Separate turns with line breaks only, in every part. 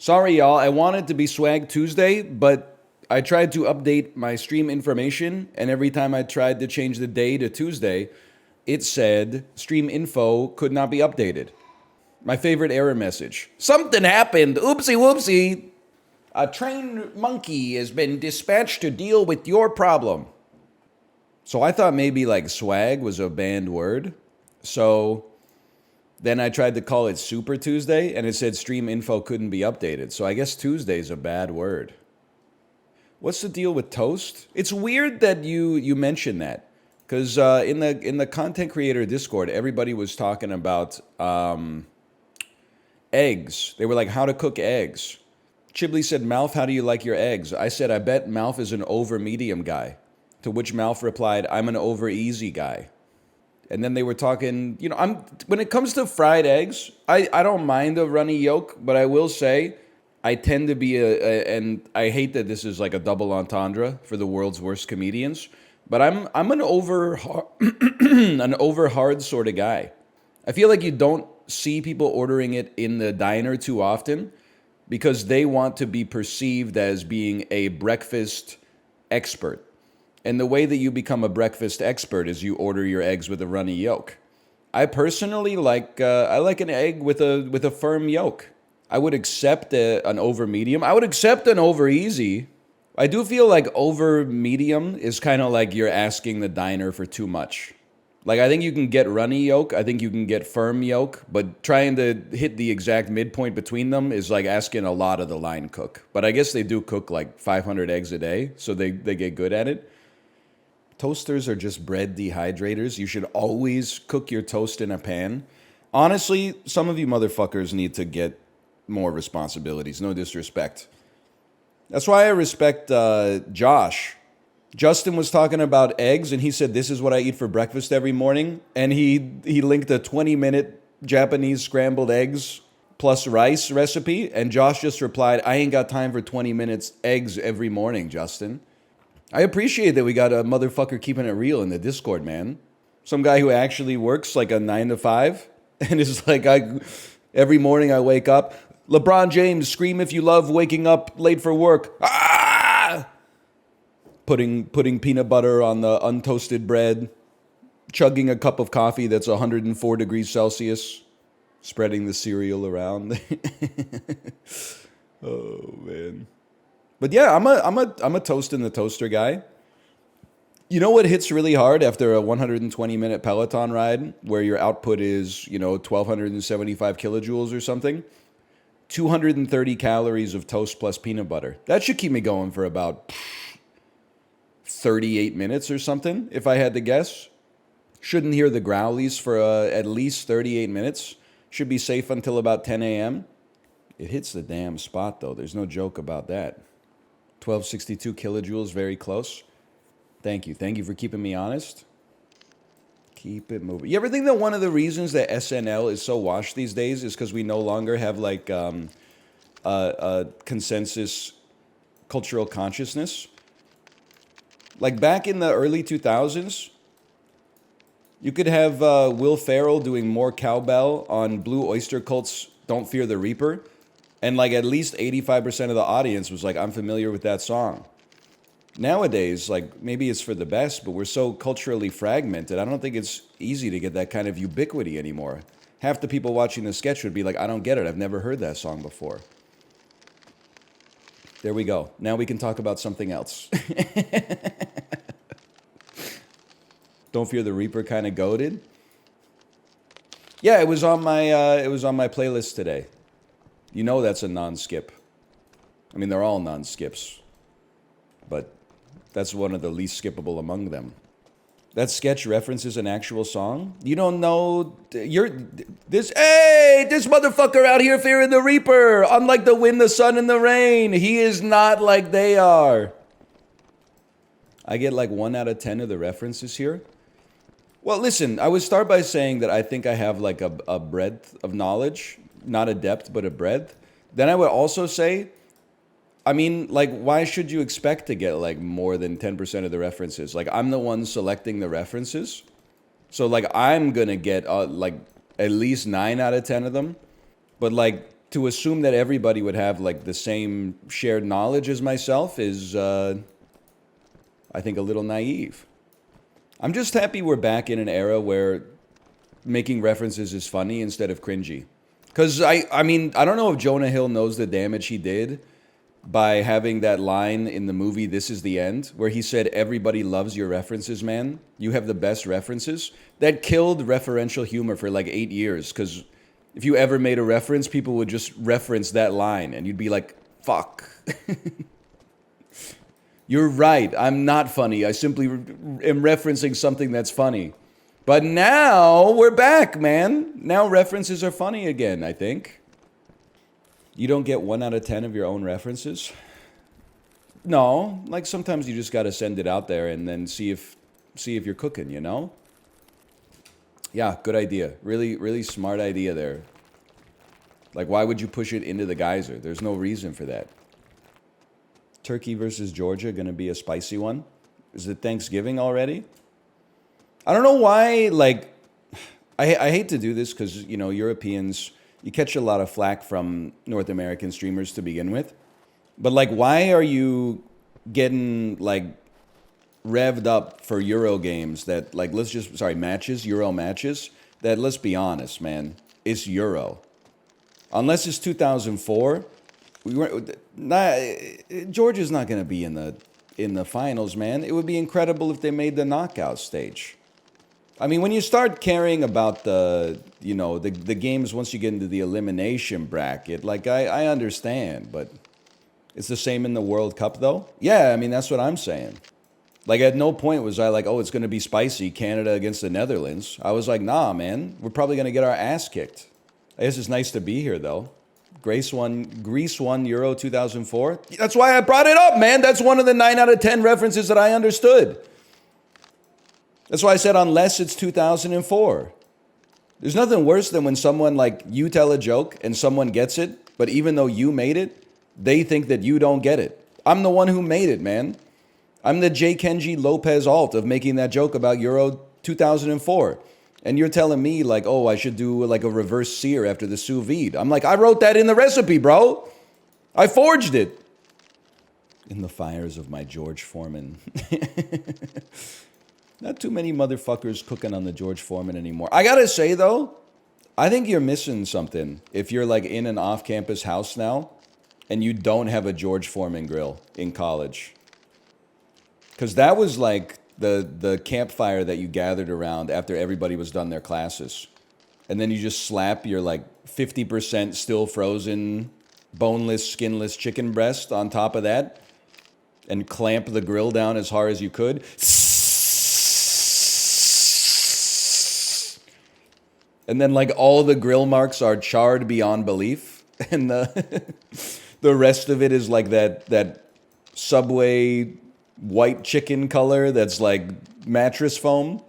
Sorry, y'all. I wanted to be Swag Tuesday, but I tried to update my stream information, and every time I tried to change the day to Tuesday, it said stream info could not be updated. My favorite error message. Something happened. Oopsie whoopsie. A trained monkey has been dispatched to deal with your problem. So I thought maybe like swag was a banned word. So then I tried to call it Super Tuesday, and it said stream info couldn't be updated. So I guess Tuesday's a bad word. What's the deal with toast? It's weird that you mentioned that, because in the content creator Discord, everybody was talking about eggs. They were like, how to cook eggs. Chibley said, Malf, how do you like your eggs? I said, I bet Malf is an over medium guy. To which Malf replied, I'm an over easy guy. And then they were talking, when it comes to fried eggs, I don't mind a runny yolk, but I will say I tend to be and I hate that this is like a double entendre for the world's worst comedians, but I'm an over hard sort of guy. I feel like you don't see people ordering it in the diner too often because they want to be perceived as being a breakfast expert. And the way that you become a breakfast expert is you order your eggs with a runny yolk. I personally like an egg with a firm yolk. I would accept an over medium. I would accept an over easy. I do feel like over medium is kind of like you're asking the diner for too much. Like, I think you can get runny yolk. I think you can get firm yolk. But trying to hit the exact midpoint between them is like asking a lot of the line cook. But I guess they do cook like 500 eggs a day, so they get good at it. Toasters are just bread dehydrators. You should always cook your toast in a pan. Honestly, some of you motherfuckers need to get more responsibilities. No disrespect. That's why I respect Josh. Justin was talking about eggs, and he said, this is what I eat for breakfast every morning. And he linked a 20-minute Japanese scrambled eggs plus rice recipe. And Josh just replied, I ain't got time for 20 minutes eggs every morning, Justin. I appreciate that we got a motherfucker keeping it real in the Discord, man. Some guy who actually works like a 9 to 5 and is like, every morning I wake up. LeBron James, scream if you love waking up late for work. Ah! Putting peanut butter on the untoasted bread. Chugging a cup of coffee that's 104 degrees Celsius. Spreading the cereal around. Oh, man. But yeah, I'm a toast in the toaster guy. You know what hits really hard after a 120-minute Peloton ride where your output is, 1,275 kilojoules or something? 230 calories of toast plus peanut butter. That should keep me going for about 38 minutes or something, if I had to guess. Shouldn't hear the growlies for at least 38 minutes. Should be safe until about 10 a.m. It hits the damn spot, though. There's no joke about that. 1262 kilojoules, very close. Thank you. Thank you for keeping me honest. Keep it moving. You ever think that one of the reasons that SNL is so washed these days is because we no longer have like a consensus cultural consciousness? Like back in the early 2000s, you could have Will Ferrell doing more cowbell on Blue Oyster Cult's Don't Fear the Reaper. And like at least 85% of the audience was like, I'm familiar with that song. Nowadays, like maybe it's for the best, but we're so culturally fragmented. I don't think it's easy to get that kind of ubiquity anymore. Half the people watching the sketch would be like, I don't get it. I've never heard that song before. There we go. Now we can talk about something else. Don't Fear the Reaper kind of goated. Yeah, it was on my playlist today. You know that's a non-skip. I mean, they're all non-skips. But that's one of the least skippable among them. That sketch references an actual song? You don't know... This motherfucker out here fearing the Reaper! Unlike the wind, the sun, and the rain! He is not like they are! I get like 1 out of 10 of the references here. Well, listen, I would start by saying that I think I have like a breadth of knowledge. Not a depth, but a breadth. Then I would also say, I mean, like, why should you expect to get, like, more than 10% of the references? Like, I'm the one selecting the references. So, like, I'm gonna get, like, at least 9 out of 10 of them. But, like, to assume that everybody would have like the same shared knowledge as myself is, I think, a little naive. I'm just happy we're back in an era where making references is funny instead of cringy. Because I mean, I don't know if Jonah Hill knows the damage he did by having that line in the movie This Is the End, where he said, everybody loves your references, man. You have the best references. That killed referential humor for like 8 years, because if you ever made a reference, people would just reference that line, and you'd be like, fuck. You're right, I'm not funny. I simply am referencing something that's funny. But now we're back, man. Now references are funny again, I think. You don't get 1 out of 10 of your own references? No, like sometimes you just got to send it out there and then see if you're cooking, you know? Yeah, good idea. Really, really smart idea there. Like, why would you push it into the geyser? There's no reason for that. Turkey versus Georgia, gonna be a spicy one. Is it Thanksgiving already? I don't know why, like, I hate to do this because, you know, Europeans, you catch a lot of flack from North American streamers to begin with. But, like, why are you getting, like, revved up for Euro games that, like, matches, Euro matches, that, let's be honest, man, it's Euro. Unless it's 2004, Georgia's not going to be in the finals, man. It would be incredible if they made the knockout stage. I mean, when you start caring about the games once you get into the elimination bracket, like, I understand, but it's the same in the World Cup, though? Yeah, I mean, that's what I'm saying. Like, at no point was I like, oh, it's going to be spicy, Canada against the Netherlands. I was like, nah, man, we're probably going to get our ass kicked. I guess it's nice to be here, though. Greece won Euro 2004. That's why I brought it up, man. That's one of the 9 out of 10 references that I understood. That's why I said unless it's 2004. There's nothing worse than when someone, like, you tell a joke and someone gets it, but even though you made it, they think that you don't get it. I'm the one who made it, man. I'm the J. Kenji Lopez alt of making that joke about Euro 2004. And you're telling me, like, oh, I should do, like, a reverse sear after the sous vide. I'm like, I wrote that in the recipe, bro. I forged it. In the fires of my George Foreman. Not too many motherfuckers cooking on the George Foreman anymore. I gotta say, though, I think you're missing something if you're, like, in an off-campus house now and you don't have a George Foreman grill in college. Because that was, like, the campfire that you gathered around after everybody was done their classes. And then you just slap your, like, 50% still frozen, boneless, skinless chicken breast on top of that and clamp the grill down as hard as you could. And then, like, all the grill marks are charred beyond belief. And the rest of it is, like, that Subway white chicken color that's like mattress foam.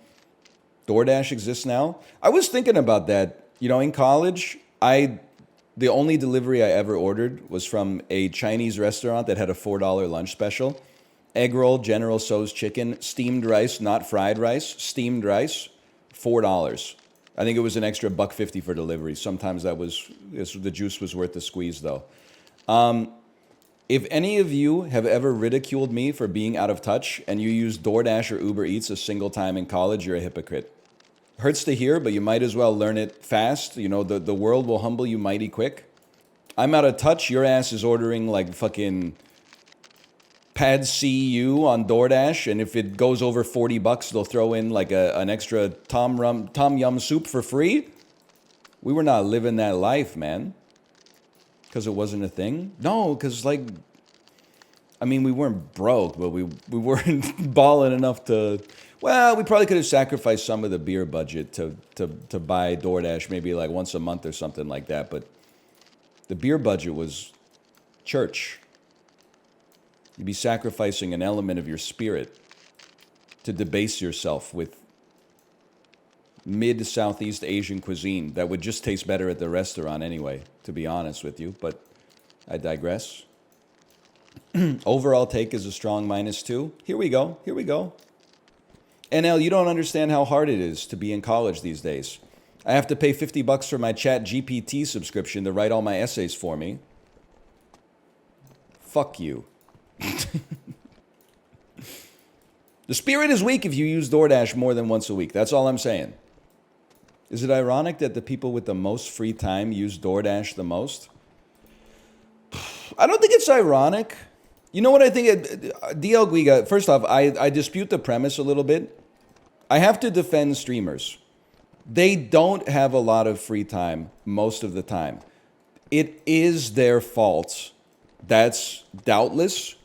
DoorDash exists now. I was thinking about that. You know, in college, the only delivery I ever ordered was from a Chinese restaurant that had a $4 lunch special. Egg roll, General Tso's chicken, steamed rice, not fried rice, steamed rice, $4. I think it was an extra $1.50 for delivery. Sometimes the juice was worth the squeeze, though. If any of you have ever ridiculed me for being out of touch and you use DoorDash or Uber Eats a single time in college, you're a hypocrite. Hurts to hear, but you might as well learn it fast. You know, the world will humble you mighty quick. I'm out of touch. Your ass is ordering like fucking Pad CU on DoorDash, and if it goes over $40, they'll throw in like an extra Tom Yum soup for free. We were not living that life, man. Because it wasn't a thing? No, because, like, I mean, we weren't broke, but we weren't balling enough to, well, we probably could have sacrificed some of the beer budget to buy DoorDash maybe like once a month or something like that. But the beer budget was church. You'd be sacrificing an element of your spirit to debase yourself with mid-Southeast Asian cuisine that would just taste better at the restaurant anyway, to be honest with you, but I digress. Overall take is a strong -2. Here we go. NL, you don't understand how hard it is to be in college these days. I have to pay $50 for my Chat GPT subscription to write all my essays for me. Fuck you. The spirit is weak if you use DoorDash more than once a week. That's all I'm saying. Is it ironic that the people with the most free time use DoorDash the most? I don't think it's ironic. You know what I think? DL Guiga, first off, I dispute the premise a little bit. I have to defend streamers. They don't have a lot of free time most of the time. It is their fault. That's doubtless.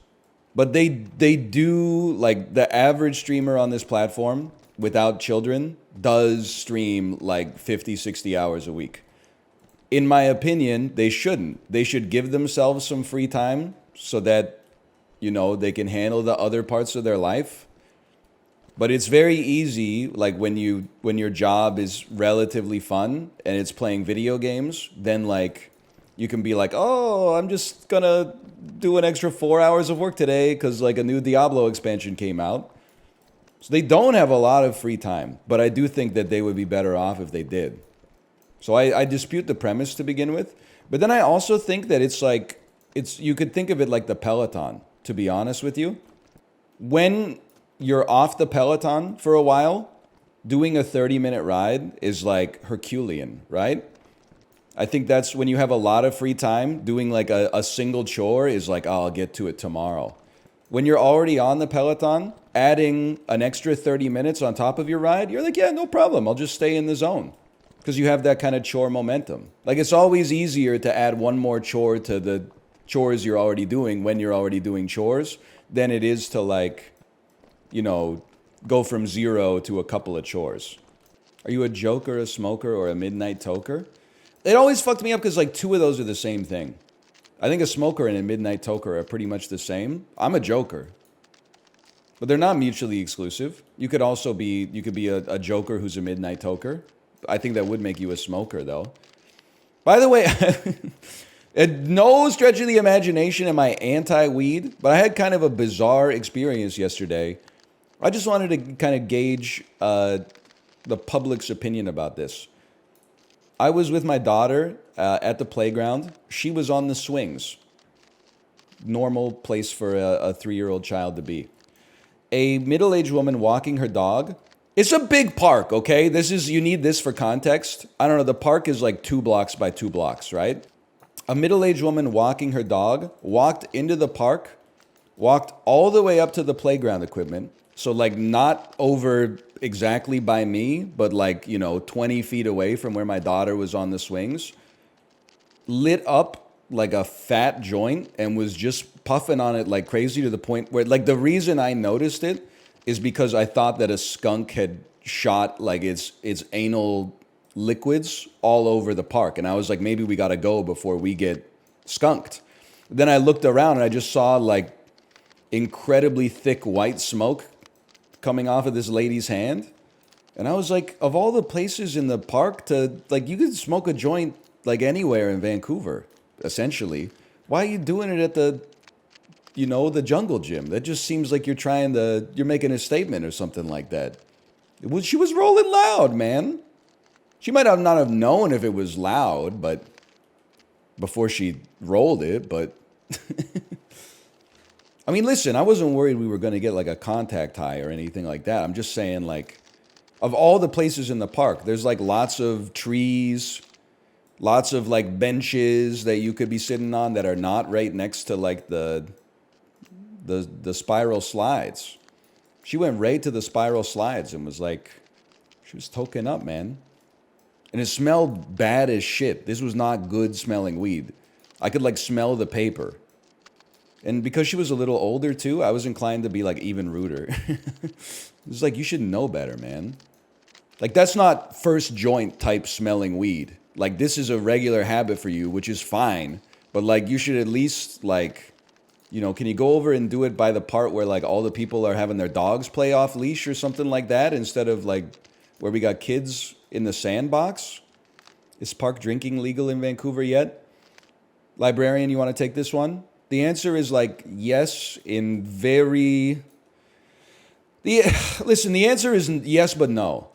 But they do, like, the average streamer on this platform without children does stream like 50, 60 hours a week. In my opinion, they shouldn't. They should give themselves some free time so that, you know, they can handle the other parts of their life. But it's very easy, like when your job is relatively fun and it's playing video games, then like you can be like, oh, I'm just gonna do an extra 4 hours of work today because like a new Diablo expansion came out. So they don't have a lot of free time, but I do think that they would be better off if they did. So I dispute the premise to begin with. But then I also think that it's like, you could think of it like the Peloton, to be honest with you. When you're off the Peloton for a while, doing a 30-minute ride is like Herculean, right? I think that's when you have a lot of free time, doing like a single chore is like, oh, I'll get to it tomorrow. When you're already on the Peloton, adding an extra 30 minutes on top of your ride, you're like, yeah, no problem. I'll just stay in the zone. Because you have that kind of chore momentum. Like it's always easier to add one more chore to the chores you're already doing when you're already doing chores than it is to like, you know, go from 0 to a couple of chores. Are you a joker, a smoker, or a midnight toker? It always fucked me up because like two of those are the same thing. I think a smoker and a midnight toker are pretty much the same. I'm a joker. But they're not mutually exclusive. You could be a joker who's a midnight toker. I think that would make you a smoker though. By the way, at no stretch of the imagination am I anti-weed, but I had kind of a bizarre experience yesterday. I just wanted to kind of gauge the public's opinion about this. I was with my daughter at the playground. She was on the swings. Normal place for a 3-year-old child to be. A middle-aged woman walking her dog. It's a big park, okay? You need this for context. I don't know, the park is like 2 blocks by 2 blocks, right? A middle-aged woman walking her dog walked into the park, walked all the way up to the playground equipment. So like not over exactly by me, but like, 20 feet away from where my daughter was on the swings. Lit up like a fat joint and was just puffing on it like crazy to the point where like the reason I noticed it is because I thought that a skunk had shot like its anal liquids all over the park. And I was like, maybe we got to go before we get skunked. Then I looked around and I just saw like incredibly thick white smoke coming off of this lady's hand. And I was like, of all the places in the park to, like, you could smoke a joint like anywhere in Vancouver, essentially. Why are you doing it at the jungle gym? That just seems like you're making a statement or something like that. She was rolling loud, man. She might have not have known if it was loud, but before she rolled it, but I mean, listen, I wasn't worried we were going to get like a contact high or anything like that. I'm just saying, like, of all the places in the park, there's like lots of trees, lots of like benches that you could be sitting on that are not right next to like the spiral slides. She went right to the spiral slides and was like, she was toking up, man. And it smelled bad as shit. This was not good smelling weed. I could like smell the paper. And because she was a little older too, I was inclined to be like even ruder. It was like, you should know better, man. Like that's not first joint type smelling weed. Like this is a regular habit for you, which is fine. But like you should at least like, can you go over and do it by the part where like all the people are having their dogs play off leash or something like that instead of like where we got kids in the sandbox? Is park drinking legal in Vancouver yet? Librarian, you want to take this one? The answer is like yes in very... Listen, the answer is yes but no.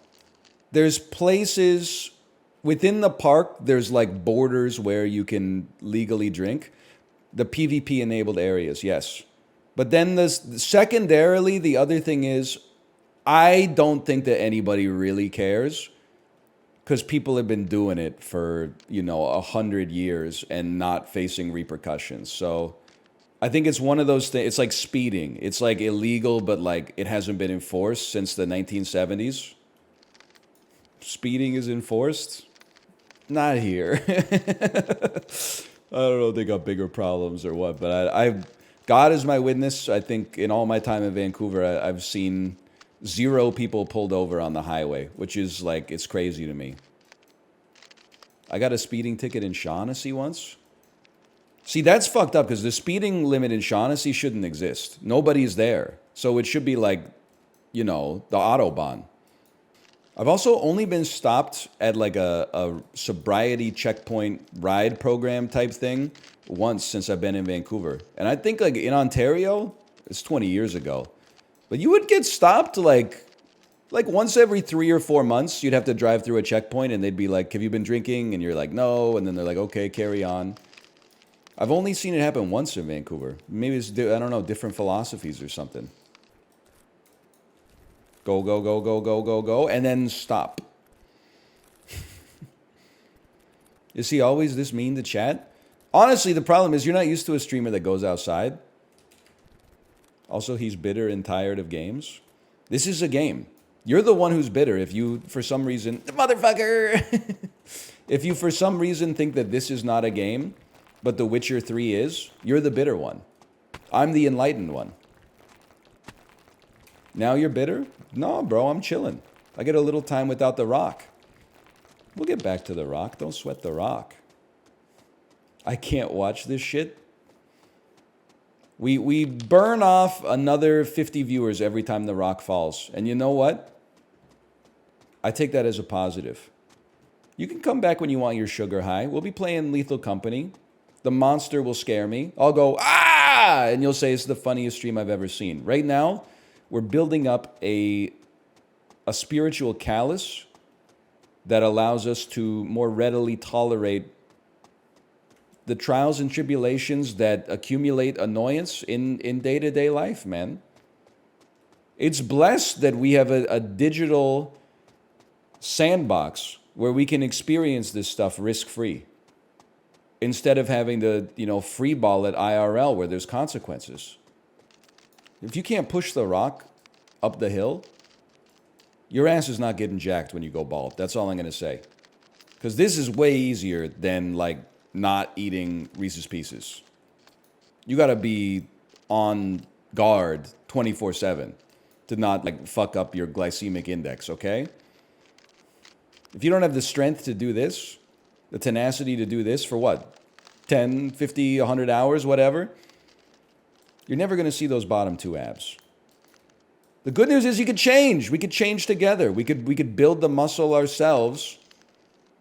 There's places within the park, there's like borders where you can legally drink. The PvP enabled areas, yes. But then secondarily, the other thing is, I don't think that anybody really cares because people have been doing it for, 100 years and not facing repercussions. So I think it's one of those things. It's like speeding. It's like illegal, but like it hasn't been enforced since the 1970s. Speeding is enforced? Not here. I don't know if they got bigger problems or what, but God is my witness. I think in all my time in Vancouver, I've seen 0 people pulled over on the highway, which is like, it's crazy to me. I got a speeding ticket in Shaughnessy once. See, that's fucked up because the speeding limit in Shaughnessy shouldn't exist. Nobody's there. So it should be like, the Autobahn. I've also only been stopped at like a sobriety checkpoint ride program type thing once since I've been in Vancouver. And I think like in Ontario, it's 20 years ago. But you would get stopped like once every 3 or 4 months. You'd have to drive through a checkpoint and they'd be like, have you been drinking? And you're like, no. And then they're like, okay, carry on. I've only seen it happen once in Vancouver. Maybe it's, I don't know, different philosophies or something. Go, go, go, go, go, go, go, and then stop. Is he always this mean to chat? Honestly, the problem is you're not used to a streamer that goes outside. Also, he's bitter and tired of games. This is a game. You're the one who's bitter if you, for some reason, motherfucker! If you, for some reason, think that this is not a game, but The Witcher 3 is, you're the bitter one. I'm the enlightened one. Now you're bitter? No, bro, I'm chilling. I get a little time without The Rock. We'll get back to The Rock. Don't sweat The Rock. I can't watch this shit. We burn off another 50 viewers every time The Rock falls. And you know what? I take that as a positive. You can come back when you want your sugar high. We'll be playing Lethal Company. The monster will scare me. I'll go, ah! And you'll say it's the funniest stream I've ever seen. Right now, we're building up a spiritual callus that allows us to more readily tolerate the trials and tribulations that accumulate annoyance in day-to-day life, man. It's blessed that we have a digital sandbox where we can experience this stuff risk-free instead of having to, free ball at IRL where there's consequences. If you can't push The Rock up the hill, your ass is not getting jacked when you go bald. That's all I'm going to say. Because this is way easier than, not eating Reese's Pieces. You got to be on guard 24/7 to not, fuck up your glycemic index, okay? If you don't have the strength to do this, the tenacity to do this for what? 10, 50, 100 hours, whatever? You're never going to see those bottom 2 abs. The good news is you could change. We could change together. We could build the muscle ourselves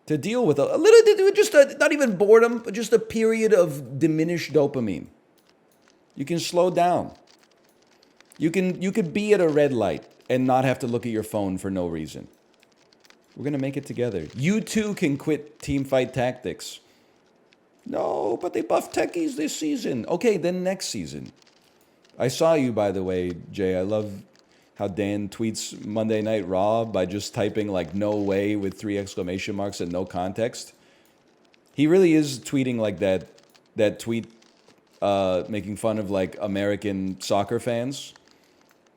to deal with a little, not even boredom, but just a period of diminished dopamine. You can slow down. You could be at a red light and not have to look at your phone for no reason. We're going to make it together. You too can quit teamfight tactics. No, but they buffed techies this season. Okay, then next season. I saw you, by the way, Jay. I love how Dan tweets Monday Night Raw by just typing no way with 3 exclamation marks and no context. He really is tweeting like that tweet making fun of American soccer fans.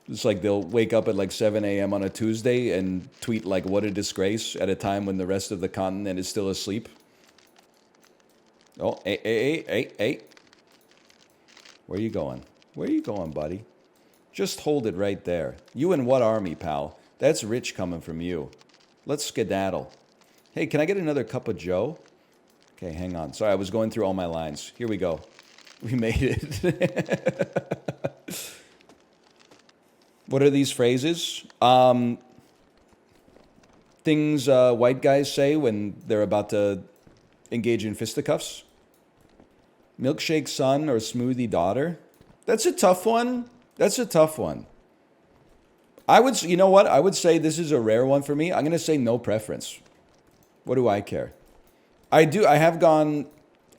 It's they'll wake up at 7 a.m. on a Tuesday and tweet what a disgrace at a time when the rest of the continent is still asleep. Oh, hey. Where you going? Where you going, buddy? Just hold it right there. You in what army, pal? That's rich coming from you. Let's skedaddle. Hey, can I get another cup of Joe? Okay, hang on. Sorry, I was going through all my lines. Here we go. We made it. What are these phrases? Things white guys say when they're about to engage in fisticuffs. Milkshake son or smoothie daughter. That's a tough one. You know what? I would say this is a rare one for me. I'm going to say no preference. What do I care? I have gone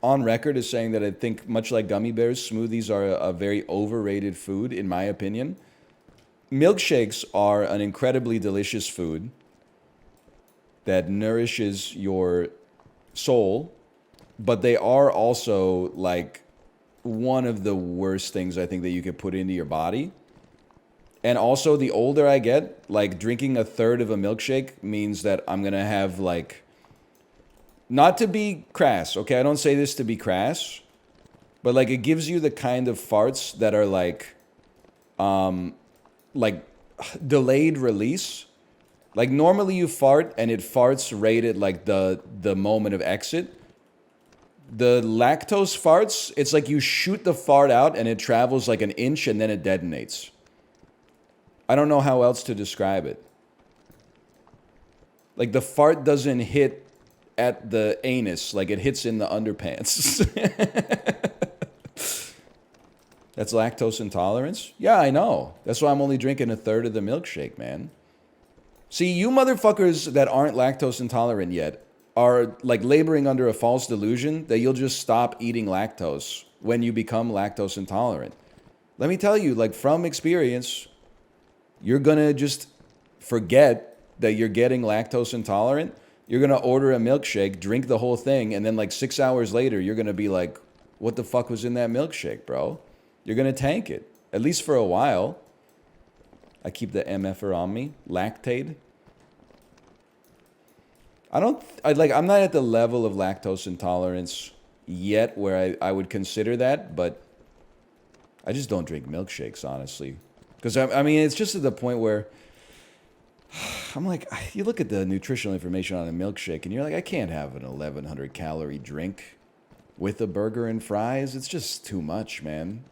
on record as saying that I think, much like gummy bears, smoothies are a very overrated food, in my opinion. Milkshakes are an incredibly delicious food that nourishes your soul, but they are also like one of the worst things I think that you could put into your body. And also, the older I get, like drinking a third of a milkshake means that I'm gonna have like, not to be crass, okay? I don't say this to be crass, but like it gives you the kind of farts that are like delayed release. Like normally you fart and it farts right at like the moment of exit. The lactose farts, it's like you shoot the fart out and it travels like an inch and then it detonates. I don't know how else to describe it. Like the fart doesn't hit at the anus, like it hits in the underpants. That's lactose intolerance? Yeah, I know. That's why I'm only drinking a third of the milkshake, man. See, you motherfuckers that aren't lactose intolerant yet are like laboring under a false delusion that you'll just stop eating lactose when you become lactose intolerant. Let me tell you, like from experience, you're gonna just forget that you're getting lactose intolerant. You're gonna order a milkshake, drink the whole thing, and then like 6 hours later, you're gonna be like, what the fuck was in that milkshake, bro? You're gonna tank it, at least for a while. I keep the MFer on me. Lactate. I'm not at the level of lactose intolerance yet where I would consider that, but I just don't drink milkshakes, honestly. Because, I mean, it's just at the point where I'm like, you look at the nutritional information on a milkshake and you're like, I can't have an 1,100 calorie drink with a burger and fries. It's just too much, man.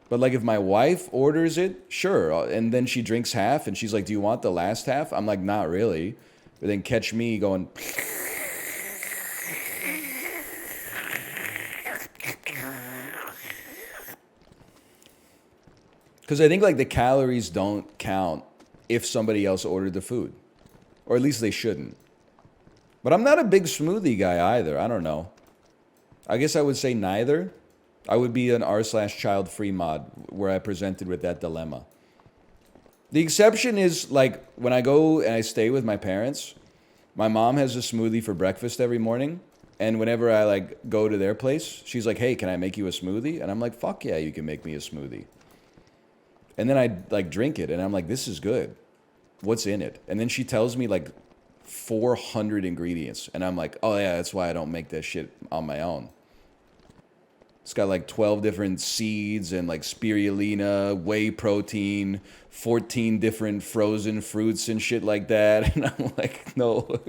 But like if my wife orders it, sure. And then she drinks half and she's like, do you want the last half? I'm like, not really. But then catch me going... Because I think like the calories don't count if somebody else ordered the food. Or at least they shouldn't. But I'm not a big smoothie guy either. I don't know. I guess I would say neither. I would be an r/child-free mod where I presented with that dilemma. The exception is like when I go and I stay with my parents, my mom has a smoothie for breakfast every morning. And whenever I like go to their place, she's like, hey, can I make you a smoothie? And I'm like, fuck yeah, you can make me a smoothie. And then I like drink it and I'm like, this is good. What's in it? And then she tells me like 400 ingredients. And I'm like, oh yeah, that's why I don't make that shit on my own. It's got like 12 different seeds and like spirulina, whey protein, 14 different frozen fruits and shit like that. And I'm like, no.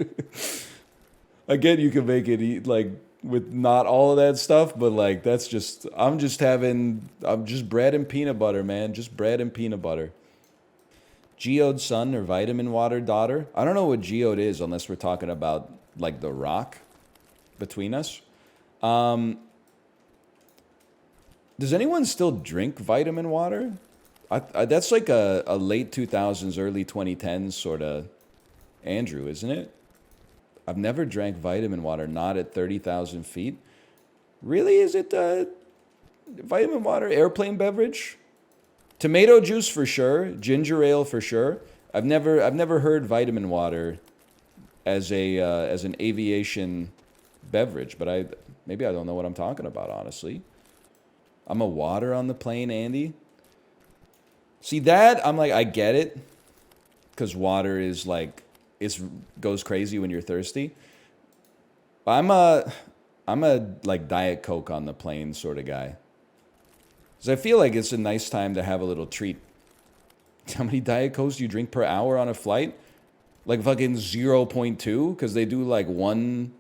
I get you can make it eat like with not all of that stuff, but like that's just, I'm just bread and peanut butter, man. Just bread and peanut butter. Geode son or vitamin water daughter. I don't know what geode is unless we're talking about like the rock between us. Does anyone still drink vitamin water? That's like a late 2000s, early 2010s sort of Andrew, isn't it? I've never drank vitamin water, not at 30,000 feet. Really? Is it vitamin water, airplane beverage? Tomato juice for sure, ginger ale for sure. I've never heard vitamin water as an aviation beverage, but maybe I don't know what I'm talking about, honestly. I'm a water on the plane, Andy. See that? I'm like, I get it. Because water is like, goes crazy when you're thirsty. I'm a like Diet Coke on the plane sort of guy. Because I feel like it's a nice time to have a little treat. How many Diet Cokes do you drink per hour on a flight? Like fucking 0.2? Because they do like one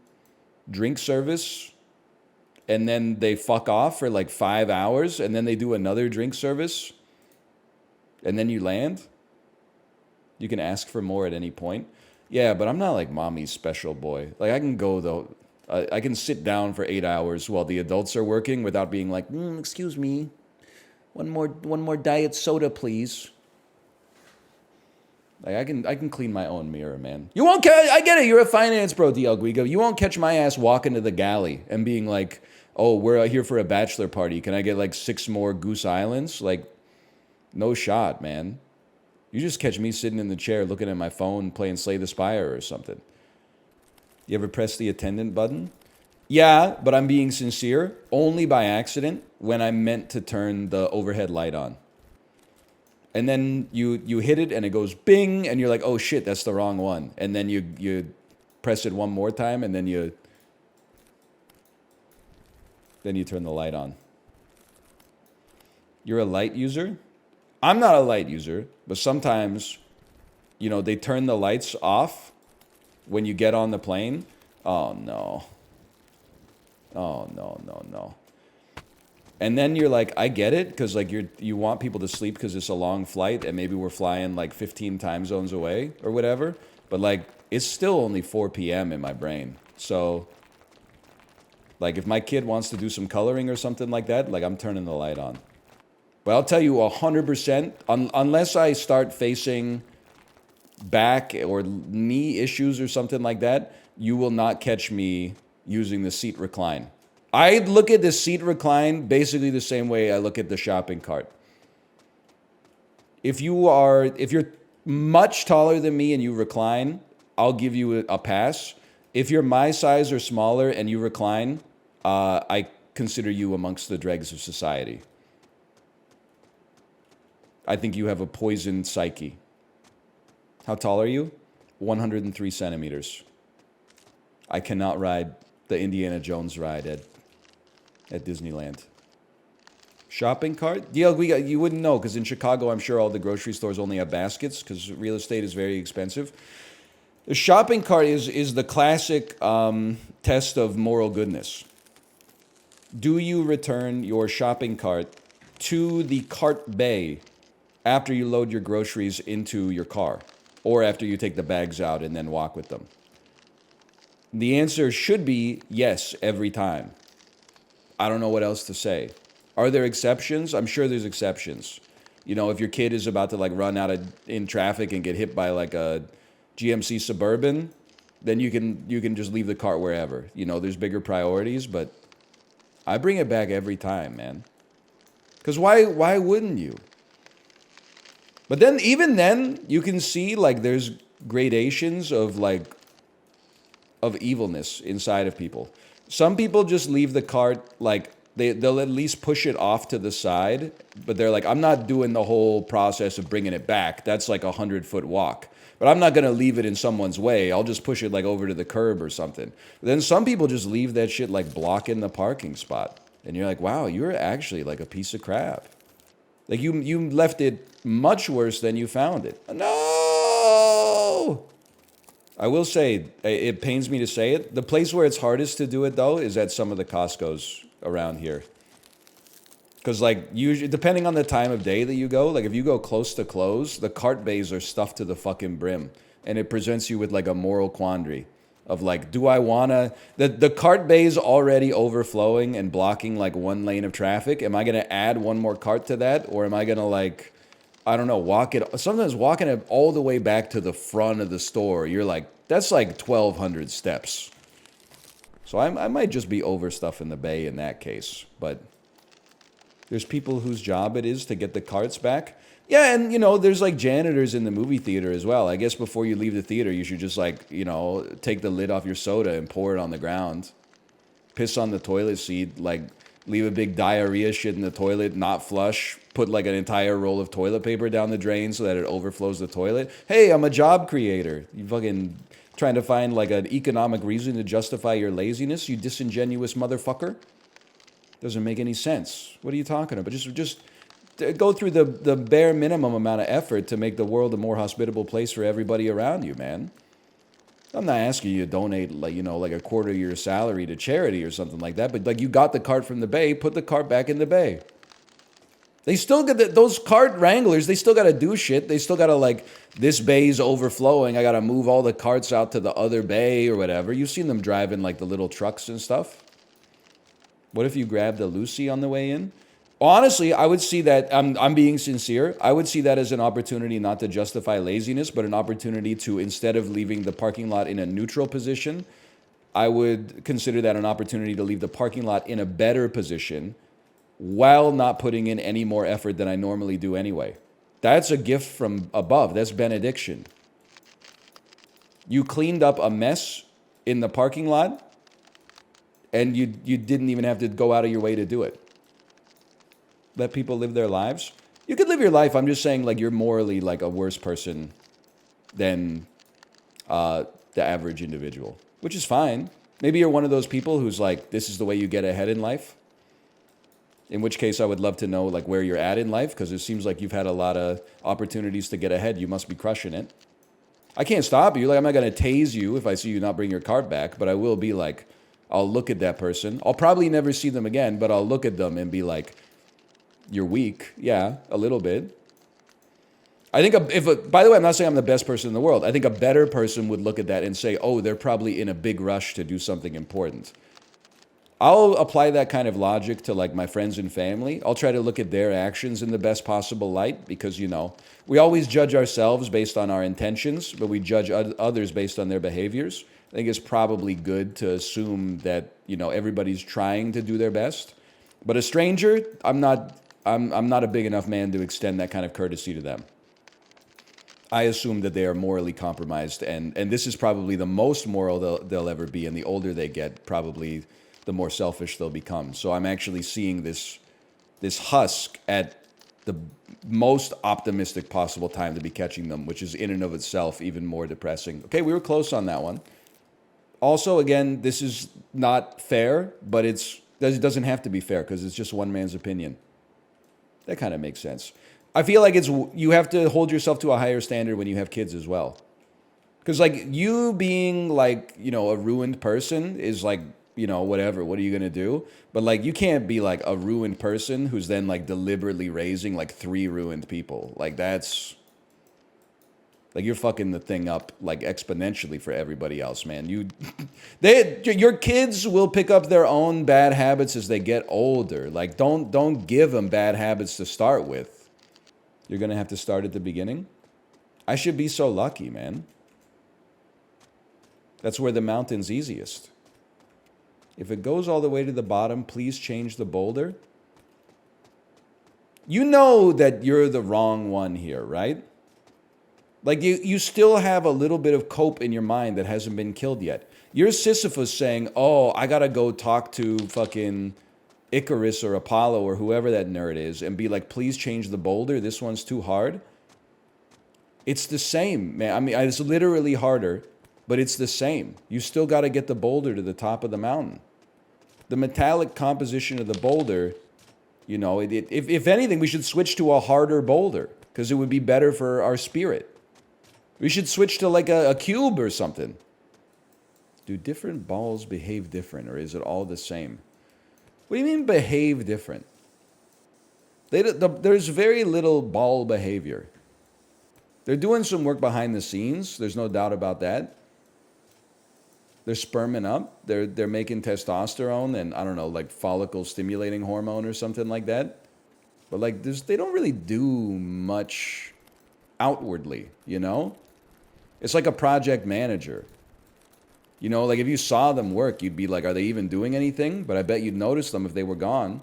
drink service. And then they fuck off for like 5 hours. And then they do another drink service. And then you land. You can ask for more at any point. Yeah, but I'm not like mommy's special boy. Like I can go though. I can sit down for 8 hours while the adults are working without being like, excuse me. One more diet soda, please. Like I can clean my own mirror, man. You won't catch. I get it. You're a finance bro, DL Guigo. You won't catch my ass walking to the galley and being like, "Oh, we're here for a bachelor party. Can I get like 6 more Goose Islands?" Like, no shot, man. You just catch me sitting in the chair looking at my phone playing Slay the Spire or something. You ever press the attendant button? Yeah, but I'm being sincere. Only by accident when I meant to turn the overhead light on. And then you hit it and it goes bing and you're like, oh shit, that's the wrong one. And then you press it one more time and then you turn the light on. You're a light user? I'm not a light user, but sometimes, they turn the lights off when you get on the plane. Oh no. Oh no. And then you're like, I get it, because like you want people to sleep because it's a long flight and maybe we're flying like 15 time zones away or whatever. But like it's still only 4 p.m. in my brain. So like if my kid wants to do some coloring or something like that, like I'm turning the light on. But I'll tell you 100%, unless I start facing back or knee issues or something like that, you will not catch me using the seat recline. I look at the seat recline basically the same way I look at the shopping cart. If you're much taller than me and you recline, I'll give you a pass. If you're my size or smaller and you recline, I consider you amongst the dregs of society. I think you have a poisoned psyche. How tall are you? 103 centimeters. I cannot ride the Indiana Jones ride at Disneyland. Shopping cart? Yeah, you wouldn't know, because in Chicago, I'm sure all the grocery stores only have baskets, because real estate is very expensive. The shopping cart is the classic test of moral goodness. Do you return your shopping cart to the cart bay after you load your groceries into your car, or after you take the bags out and then walk with them? The answer should be yes every time. I don't know what else to say. Are there exceptions? I'm sure there's exceptions. If your kid is about to like run out in traffic and get hit by like a GMC Suburban, then you can just leave the cart wherever. There's bigger priorities, but I bring it back every time, man. Because why wouldn't you? But then, even then, you can see like there's gradations of evilness inside of people. Some people just leave the cart, like they'll at least push it off to the side, but they're like, I'm not doing the whole process of bringing it back. That's like 100-foot walk. But I'm not going to leave it in someone's way. I'll just push it like over to the curb or something. But then some people just leave that shit like blocking the parking spot. And you're like, wow, you're actually like a piece of crap. Like you left it much worse than you found it. No! I will say, it pains me to say it, the place where it's hardest to do it, though, is at some of the Costcos around here. Because, like, usually, depending on the time of day that you go, like, if you go close to close, the cart bays are stuffed to the fucking brim. And it presents you with, like, a moral quandary of, like, do I want to... The cart bay's already overflowing and blocking, like, one lane of traffic. Am I going to add one more cart to that? Or am I going to, like... I don't know, sometimes walking it all the way back to the front of the store, you're like, that's like 1,200 steps. So I might just be overstuffing the bay in that case. But there's people whose job it is to get the carts back. Yeah, and, there's like janitors in the movie theater as well. I guess before you leave the theater, you should just like, take the lid off your soda and pour it on the ground. Piss on the toilet seat, like... leave a big diarrhea shit in the toilet, not flush, put like an entire roll of toilet paper down the drain so that it overflows the toilet. Hey, I'm a job creator. You fucking trying to find like an economic reason to justify your laziness, you disingenuous motherfucker? Doesn't make any sense. What are you talking about? Just go through the bare minimum amount of effort to make the world a more hospitable place for everybody around you, man. I'm not asking you to donate, like, like a quarter of your salary to charity or something like that, but like you got the cart from the bay, put the cart back in the bay. They still get those cart wranglers, they still got to do shit. They still got to like, this bay's overflowing. I got to move all the carts out to the other bay or whatever. You've seen them driving like the little trucks and stuff. What if you grabbed a Lucy on the way in? Honestly, I would see that, I'm being sincere, I would see that as an opportunity not to justify laziness, but an opportunity to, instead of leaving the parking lot in a neutral position, I would consider that an opportunity to leave the parking lot in a better position while not putting in any more effort than I normally do anyway. That's a gift from above. That's benediction. You cleaned up a mess in the parking lot, and you didn't even have to go out of your way to do it. Let people live their lives. You could live your life. I'm just saying, like, you're morally like a worse person than the average individual, which is fine. Maybe you're one of those people who's like, this is the way you get ahead in life. In which case, I would love to know like where you're at in life, because it seems like you've had a lot of opportunities to get ahead. You must be crushing it. I can't stop you. Like, I'm not going to tase you if I see you not bring your cart back, but I will be like, I'll look at that person. I'll probably never see them again, but I'll look at them and be like, you're weak. Yeah, a little bit. I think by the way, I'm not saying I'm the best person in the world. I think a better person would look at that and say, oh, they're probably in a big rush to do something important. I'll apply that kind of logic to like my friends and family. I'll try to look at their actions in the best possible light because, you know, we always judge ourselves based on our intentions, but we judge others based on their behaviors. I think it's probably good to assume that, you know, everybody's trying to do their best. But a stranger, I'm not a big enough man to extend that kind of courtesy to them. I assume that they are morally compromised, and this is probably the most moral they'll ever be, and the older they get, probably the more selfish they'll become. So I'm actually seeing this husk at the most optimistic possible time to be catching them, which is in and of itself even more depressing. Okay, we were close on that one. Also, again, this is not fair, but it doesn't have to be fair because it's just one man's opinion. That kind of makes sense. I feel like you have to hold yourself to a higher standard when you have kids as well. Because like you being like, you know, a ruined person is like, you know, whatever, what are you going to do? But like you can't be like a ruined person who's then like deliberately raising like 3 ruined people. Like that's like you're fucking the thing up like exponentially for everybody else, man. Your kids will pick up their own bad habits as they get older. Like don't give them bad habits to start with. You're going to have to start at the beginning. I should be so lucky, man. That's where the mountain's easiest. If it goes all the way to the bottom, please change the boulder. You know that you're the wrong one here, right? Like you still have a little bit of cope in your mind that hasn't been killed yet. You're Sisyphus saying, oh, I got to go talk to fucking Icarus or Apollo or whoever that nerd is and be like, please change the boulder. This one's too hard. It's the same, man. I mean, it's literally harder, but it's the same. You still got to get the boulder to the top of the mountain. The metallic composition of the boulder, you know, if anything, we should switch to a harder boulder because it would be better for our spirit. We should switch to like a cube or something. Do different balls behave different, or is it all the same? What do you mean behave different? There's very little ball behavior. They're doing some work behind the scenes. There's no doubt about that. They're sperming up. They're making testosterone and, I don't know, like follicle stimulating hormone or something like that. But like they don't really do much outwardly, you know? It's like a project manager. You know, like if you saw them work, you'd be like, are they even doing anything? But I bet you'd notice them if they were gone.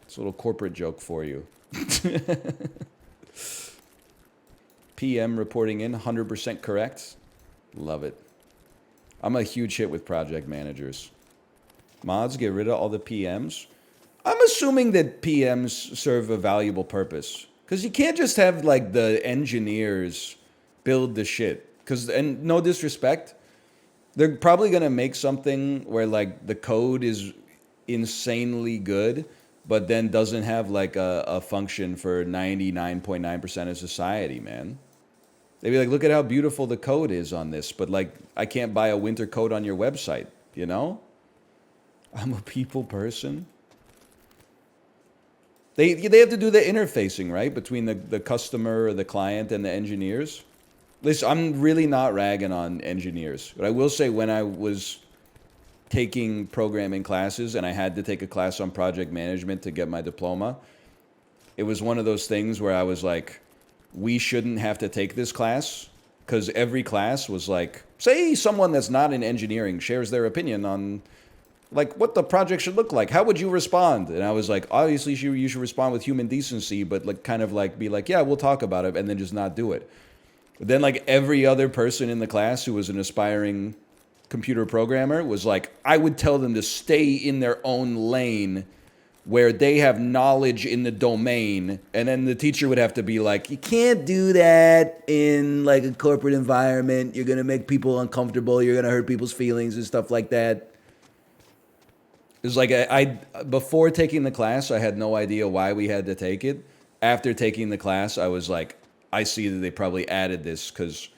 It's a little corporate joke for you. PM reporting in, 100% correct. Love it. I'm a huge hit with project managers. Mods, get rid of all the PMs. I'm assuming that PMs serve a valuable purpose. Because you can't just have like the engineers build the shit. And no disrespect, they're probably going to make something where like the code is insanely good, but then doesn't have like a function for 99.9% of society, man. They'd be like, look at how beautiful the code is on this, but like I can't buy a winter coat on your website, you know? I'm a people person. They have to do the interfacing, right? Between the customer or the client and the engineers. Listen, I'm really not ragging on engineers. But I will say when I was taking programming classes, and I had to take a class on project management to get my diploma. It was one of those things where I was like, we shouldn't have to take this class, because every class was like, say someone that's not in engineering shares their opinion on like what the project should look like. How would you respond? And I was like, obviously you should respond with human decency, but like kind of like be like, yeah, we'll talk about it, and then just not do it. But then like every other person in the class who was an aspiring computer programmer was like, I would tell them to stay in their own lane where they have knowledge in the domain, and then the teacher would have to be like, you can't do that in like a corporate environment. You're gonna make people uncomfortable. You're gonna hurt people's feelings and stuff like that. It was like I before taking the class, I had no idea why we had to take it. After taking the class, I was like, I see that they probably added this because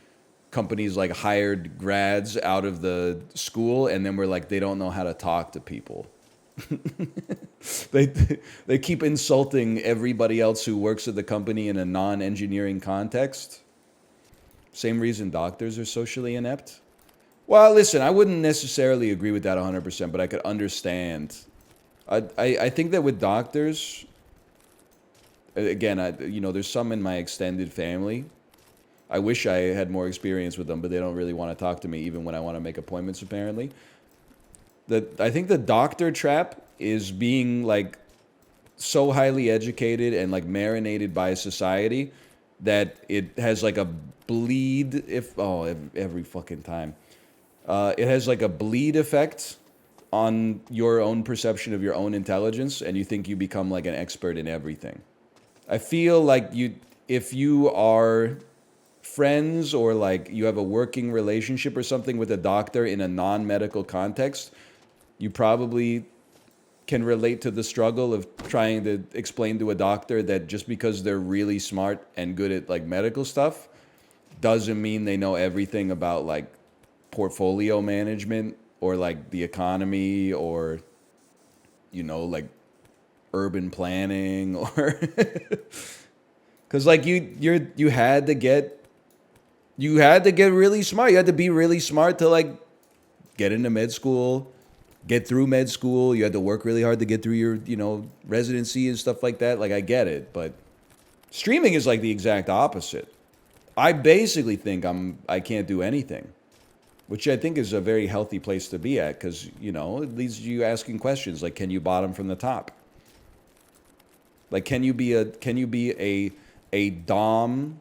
companies like hired grads out of the school, and then were like, they don't know how to talk to people. They keep insulting everybody else who works at the company in a non-engineering context. Same reason doctors are socially inept. Well, listen, I wouldn't necessarily agree with that 100%, but I could understand. I think that with doctors, again, there's some in my extended family. I wish I had more experience with them, but they don't really want to talk to me even when I want to make appointments, apparently. I think the doctor trap is being like so highly educated and like marinated by society that it has like a bleed every fucking time. It has like a bleed effect on your own perception of your own intelligence, and you think you become like an expert in everything. I feel like if you are friends or like you have a working relationship or something with a doctor in a non-medical context, you probably can relate to the struggle of trying to explain to a doctor that just because they're really smart and good at like medical stuff doesn't mean they know everything about like portfolio management or like the economy or like urban planning or because like you had to get really smart. You had to be really smart to like get into med school, get through med school. You had to work really hard to get through your residency and stuff like that. Like I get it, but streaming is like the exact opposite. I basically think I can't do anything, which I think is a very healthy place to be at because it leads you asking questions like, can you bottom from the top? Like, can you be a dom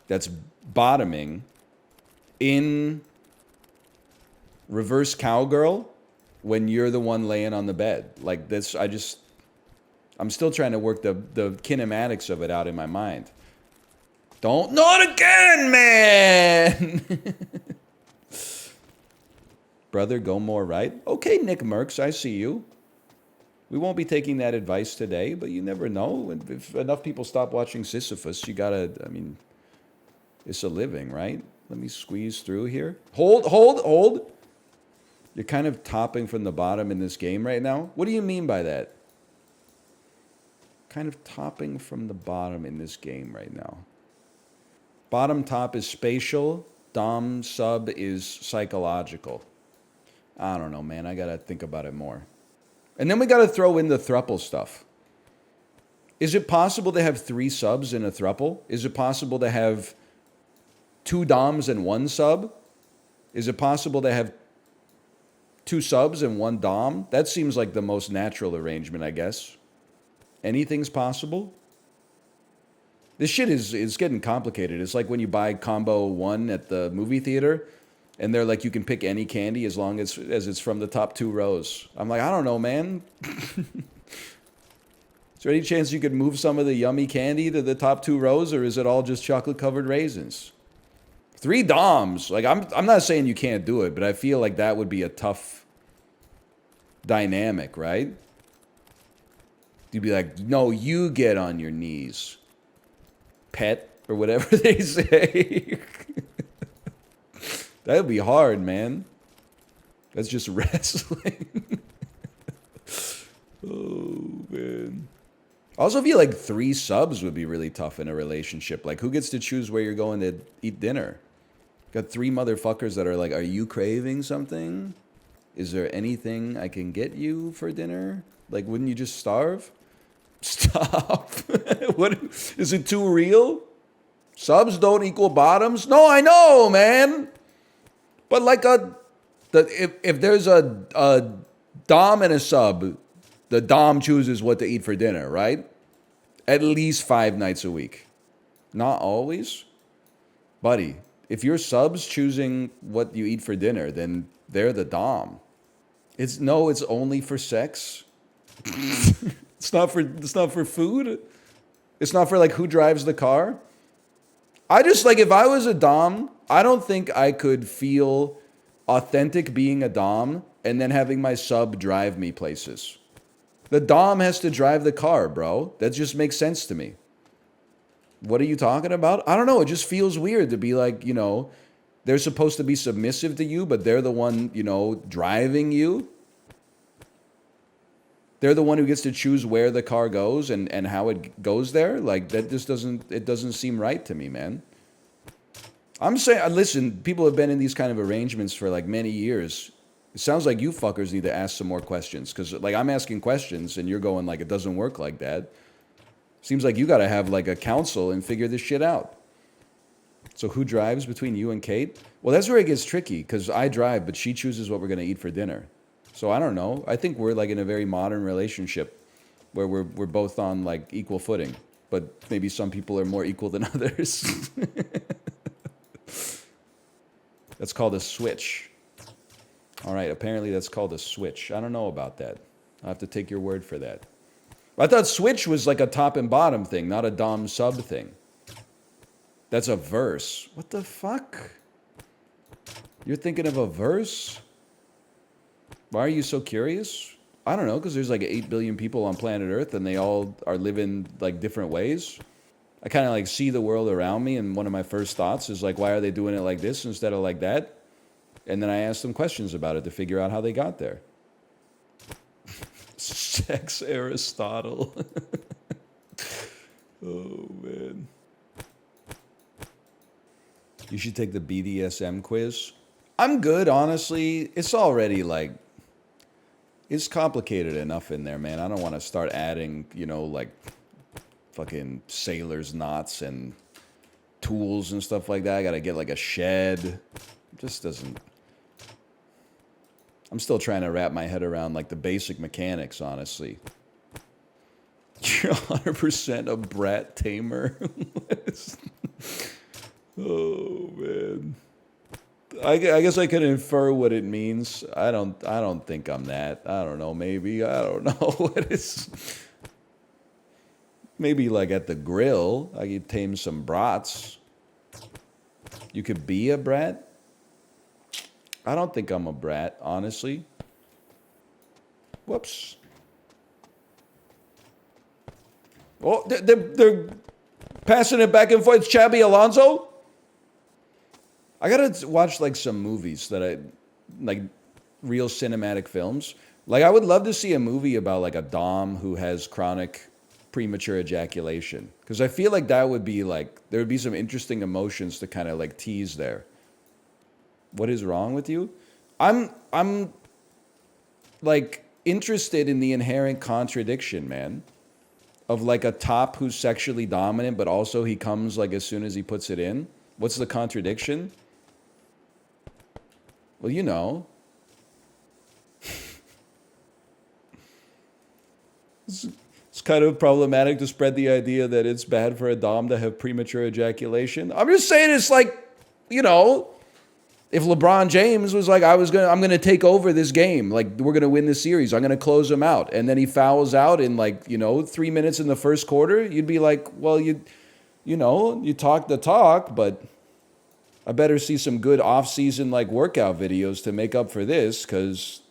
that's bottoming in reverse cowgirl when you're the one laying on the bed? Like this, I'm still trying to work the kinematics of it out in my mind. Not again, man! Brother, go more right. Okay, Nick Merckx, I see you. We won't be taking that advice today, but you never know. If enough people stop watching Sisyphus, it's a living, right? Let me squeeze through here. Hold. You're kind of topping from the bottom in this game right now. What do you mean by that? Kind of topping from the bottom in this game right now. Bottom top is spatial. Dom sub is psychological. I don't know, man. I got to think about it more. And then we got to throw in the thruple stuff. Is it possible to have 3 subs in a thruple? Is it possible to have 2 doms and 1 sub? Is it possible to have 2 subs and 1 dom? That seems like the most natural arrangement, I guess. Anything's possible? This shit is getting complicated. It's like when you buy combo 1 at the movie theater, and they're like, you can pick any candy as long as it's from the top 2 rows. I'm like, I don't know, man. Is there any chance you could move some of the yummy candy to the top 2 rows, or is it all just chocolate-covered raisins? 3 doms. Like, I'm not saying you can't do it, but I feel like that would be a tough dynamic, right? You'd be like, no, you get on your knees, pet, or whatever they say. That would be hard, man. That's just wrestling. Oh, man. I also feel like 3 subs would be really tough in a relationship. Like, who gets to choose where you're going to eat dinner? Got 3 motherfuckers that are like, are you craving something? Is there anything I can get you for dinner? Like, wouldn't you just starve? Stop. What? Is it too real? Subs don't equal bottoms? No, I know, man. But like if there's a dom and a sub, the dom chooses what to eat for dinner, right? At least 5 nights a week. Not always. Buddy, if your sub's choosing what you eat for dinner, then they're the dom. It's only for sex. It's not for food. It's not for like who drives the car. I just like if I was a dom, I don't think I could feel authentic being a dom and then having my sub drive me places. The dom has to drive the car, bro. That just makes sense to me. What are you talking about? I don't know. It just feels weird to be like, they're supposed to be submissive to you, but they're the one, driving you. They're the one who gets to choose where the car goes and how it goes there. Like, that just doesn't seem right to me, man. I'm saying, listen, people have been in these kind of arrangements for like many years. It sounds like you fuckers need to ask some more questions. Because, like, I'm asking questions and you're going like, it doesn't work like that. Seems like you got to have like a council and figure this shit out. So who drives between you and Kate? Well, that's where it gets tricky because I drive, but she chooses what we're going to eat for dinner. So I don't know. I think we're like in a very modern relationship where we're both on like equal footing, but maybe some people are more equal than others. That's called a switch. All right, apparently that's called a switch. I don't know about that. I'll have to take your word for that. I thought switch was like a top and bottom thing, not a dom sub thing. That's a verse. What the fuck? You're thinking of a verse? Why are you so curious? I don't know, because there's like 8 billion people on planet Earth and they all are living like different ways. I kind of like see the world around me and one of my first thoughts is like, why are they doing it like this instead of like that? And then I ask them questions about it to figure out how they got there. Sex Aristotle. Oh, man. You should take the BDSM quiz. I'm good, honestly. It's already like... It's complicated enough in there, man. I don't want to start adding, like fucking sailor's knots and tools and stuff like that. I got to get like a shed. It just doesn't... I'm still trying to wrap my head around like the basic mechanics, honestly. You're 100% a brat tamer. Oh, man. I guess I can infer what it means. I don't think I'm that. I don't know, maybe. I don't know what is. Maybe like at the grill, I could tame some brats. You could be a brat? I don't think I'm a brat, honestly. Whoops. Oh, they're passing it back and forth. It's Chabby Alonso. I gotta watch like some movies that I like, real cinematic films. Like I would love to see a movie about like a dom who has chronic premature ejaculation, because I feel like that would be like there would be some interesting emotions to kind of like tease there. What is wrong with you? I'm like interested in the inherent contradiction, man, of like a top who's sexually dominant, but also he comes like as soon as he puts it in. What's the contradiction? Well, you know. It's kind of problematic to spread the idea that it's bad for a dom to have premature ejaculation. I'm just saying it's like, you know, if LeBron James was like, I'm gonna take over this game, like we're gonna win this series, I'm gonna close him out, and then he fouls out in like, 3 minutes in the first quarter, you'd be like, well, you talk the talk, but I better see some good off-season like workout videos to make up for this, because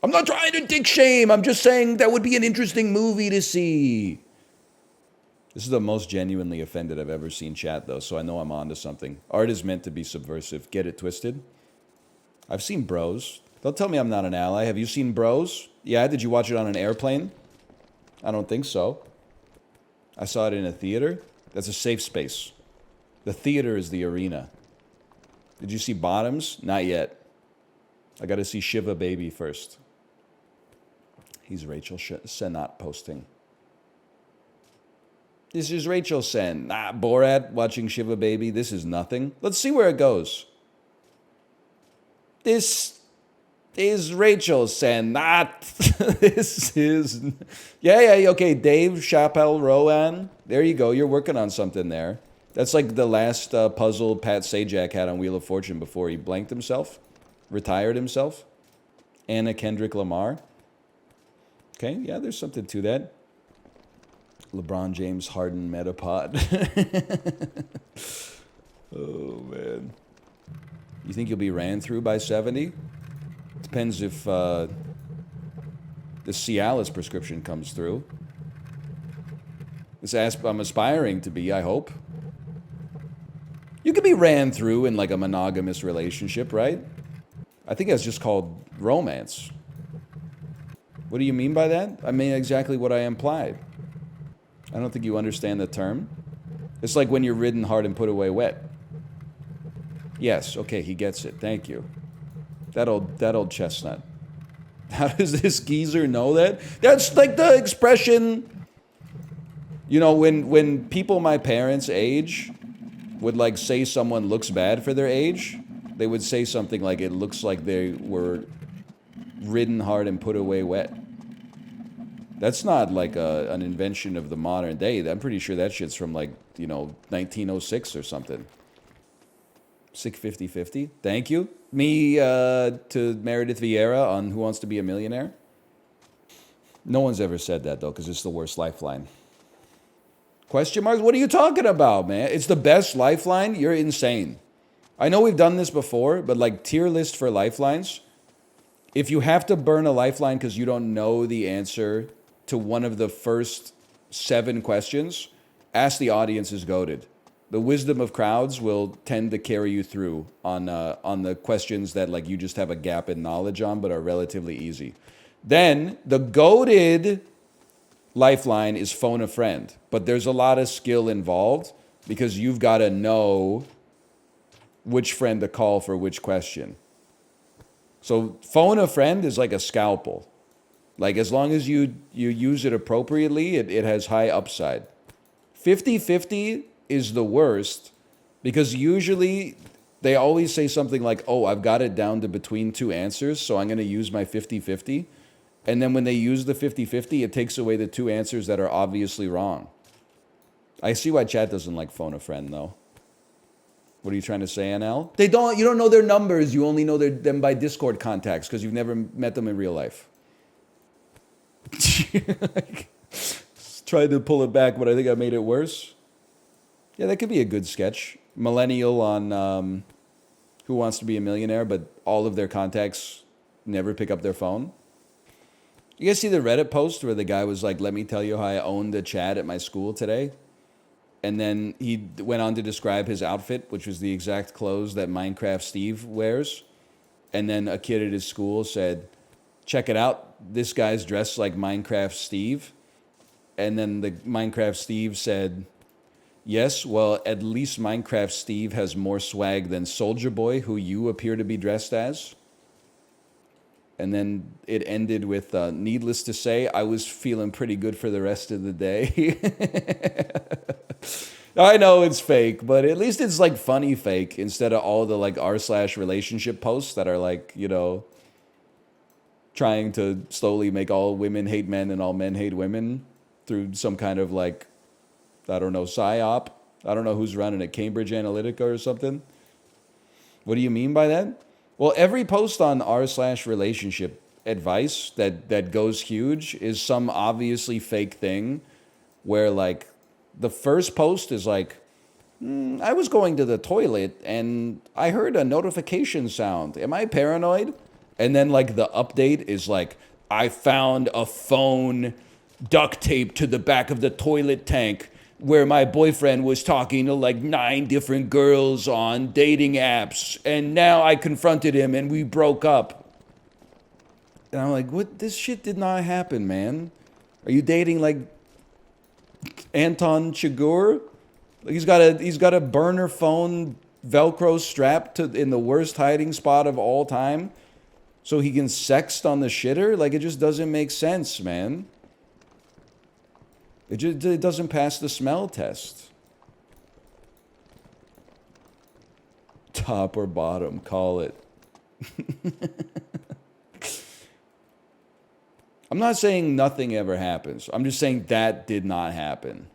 I'm not trying to dick shame. I'm just saying that would be an interesting movie to see. This is the most genuinely offended I've ever seen chat, though, so I know I'm onto something. Art is meant to be subversive. Get it twisted? I've seen Bros. Don't tell me I'm not an ally. Have you seen Bros? Yeah, did you watch it on an airplane? I don't think so. I saw it in a theater. That's a safe space. The theater is the arena. Did you see Bottoms? Not yet. I got to see Shiva Baby first. He's Rachel Sennott posting. This is Rachel Sen. Borat watching Shiva Baby. This is nothing. Let's see where it goes. This is Rachel Sennott. This is... Yeah, okay. Dave Chappelle Rowan. There you go. You're working on something there. That's like the last puzzle Pat Sajak had on Wheel of Fortune before he blanked himself. Retired himself. Anna Kendrick Lamar. Okay, yeah, there's something to that. LeBron James Harden Metapod. Oh, man. You think you'll be ran through by 70? Depends if the Cialis prescription comes through. I'm aspiring to be, I hope. You could be ran through in like a monogamous relationship, right? I think that's just called romance. What do you mean by that? I mean exactly what I implied. I don't think you understand the term. It's like when you're ridden hard and put away wet. Yes, okay, he gets it. Thank you. That old chestnut. How does this geezer know that? That's like the expression, you know, when people my parents' age would like say someone looks bad for their age, they would say something like it looks like they were ridden hard and put away wet. That's not like an invention of the modern day. I'm pretty sure that shit's from like, 1906 or something. Sick 50-50. Thank you. Me to Meredith Vieira on Who Wants to Be a Millionaire. No one's ever said that, though, because it's the worst lifeline. Question marks? What are you talking about, man? It's the best lifeline? You're insane. I know we've done this before, but like tier list for lifelines. If you have to burn a lifeline because you don't know the answer to one of the first 7 questions, ask the audience is goated. The wisdom of crowds will tend to carry you through on the questions that like you just have a gap in knowledge on but are relatively easy. Then the goated lifeline is phone a friend, but there's a lot of skill involved because you've got to know which friend to call for which question. So phone a friend is like a scalpel. Like as long as you use it appropriately, it has high upside. 50-50 is the worst because usually they always say something like, oh, I've got it down to between 2 answers, so I'm going to use my 50-50. And then when they use the 50-50, it takes away the 2 answers that are obviously wrong. I see why chat doesn't like phone a friend, though. What are you trying to say, NL? You don't know their numbers. You only know them by Discord contacts because you've never met them in real life. Tried to pull it back, but I think I made it worse. Yeah, that could be a good sketch. Millennial on Who Wants to Be a Millionaire, but all of their contacts never pick up their phone. You guys see the Reddit post where the guy was like, let me tell you how I owned a chat at my school today? And then he went on to describe his outfit, which was the exact clothes that Minecraft Steve wears. And then a kid at his school said, check it out, this guy's dressed like Minecraft Steve. And then the Minecraft Steve said, yes, well, at least Minecraft Steve has more swag than Soulja Boy, who you appear to be dressed as. And then it ended with, needless to say, I was feeling pretty good for the rest of the day. I know it's fake, but at least it's like funny fake instead of all the like r/relationship posts that are like, trying to slowly make all women hate men and all men hate women through some kind of like, I don't know, psyop. I don't know who's running it, Cambridge Analytica or something. What do you mean by that? Well, every post on r/relationship advice that goes huge is some obviously fake thing where like the first post is like, I was going to the toilet and I heard a notification sound. Am I paranoid? And then like the update is like, I found a phone duct taped to the back of the toilet tank where my boyfriend was talking to like 9 different girls on dating apps. And now I confronted him and we broke up. And I'm like, what? This shit did not happen, man. Are you dating like Anton Chigurh? Like he's got a burner phone Velcro strapped in the worst hiding spot of all time so he can sext on the shitter? Like, it just doesn't make sense, man. It doesn't pass the smell test. Top or bottom, call it. I'm not saying nothing ever happens. I'm just saying that did not happen.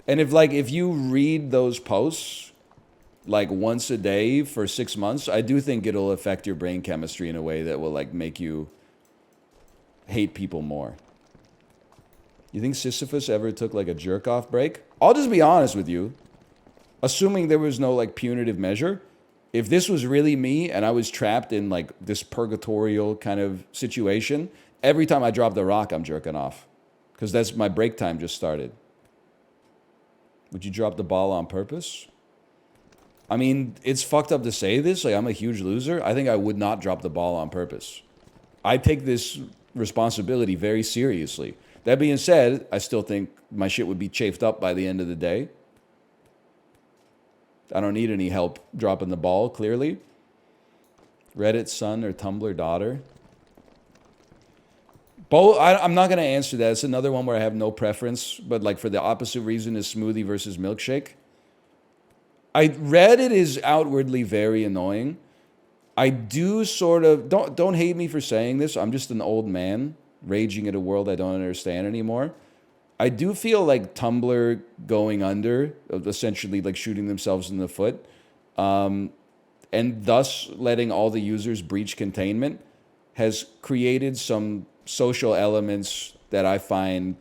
And if you read those posts like once a day for 6 months, I do think it'll affect your brain chemistry in a way that will like make you hate people more. You think Sisyphus ever took like a jerk off break? I'll just be honest with you. Assuming there was no like punitive measure, if this was really me and I was trapped in like this purgatorial kind of situation, every time I drop the rock, I'm jerking off. Because that's my break time just started. Would you drop the ball on purpose? I mean, it's fucked up to say this. Like, I'm a huge loser. I think I would not drop the ball on purpose. I take this responsibility very seriously. That being said, I still think my shit would be chafed up by the end of the day. I don't need any help dropping the ball, clearly. Reddit son or Tumblr daughter? Both. I'm not going to answer that. It's another one where I have no preference, but like for the opposite reason is smoothie versus milkshake. Reddit is outwardly very annoying. I do sort of... Don't hate me for saying this. I'm just an old man raging at a world I don't understand anymore. I do feel like Tumblr going under, essentially like shooting themselves in the foot, and thus letting all the users breach containment, has created some social elements that I find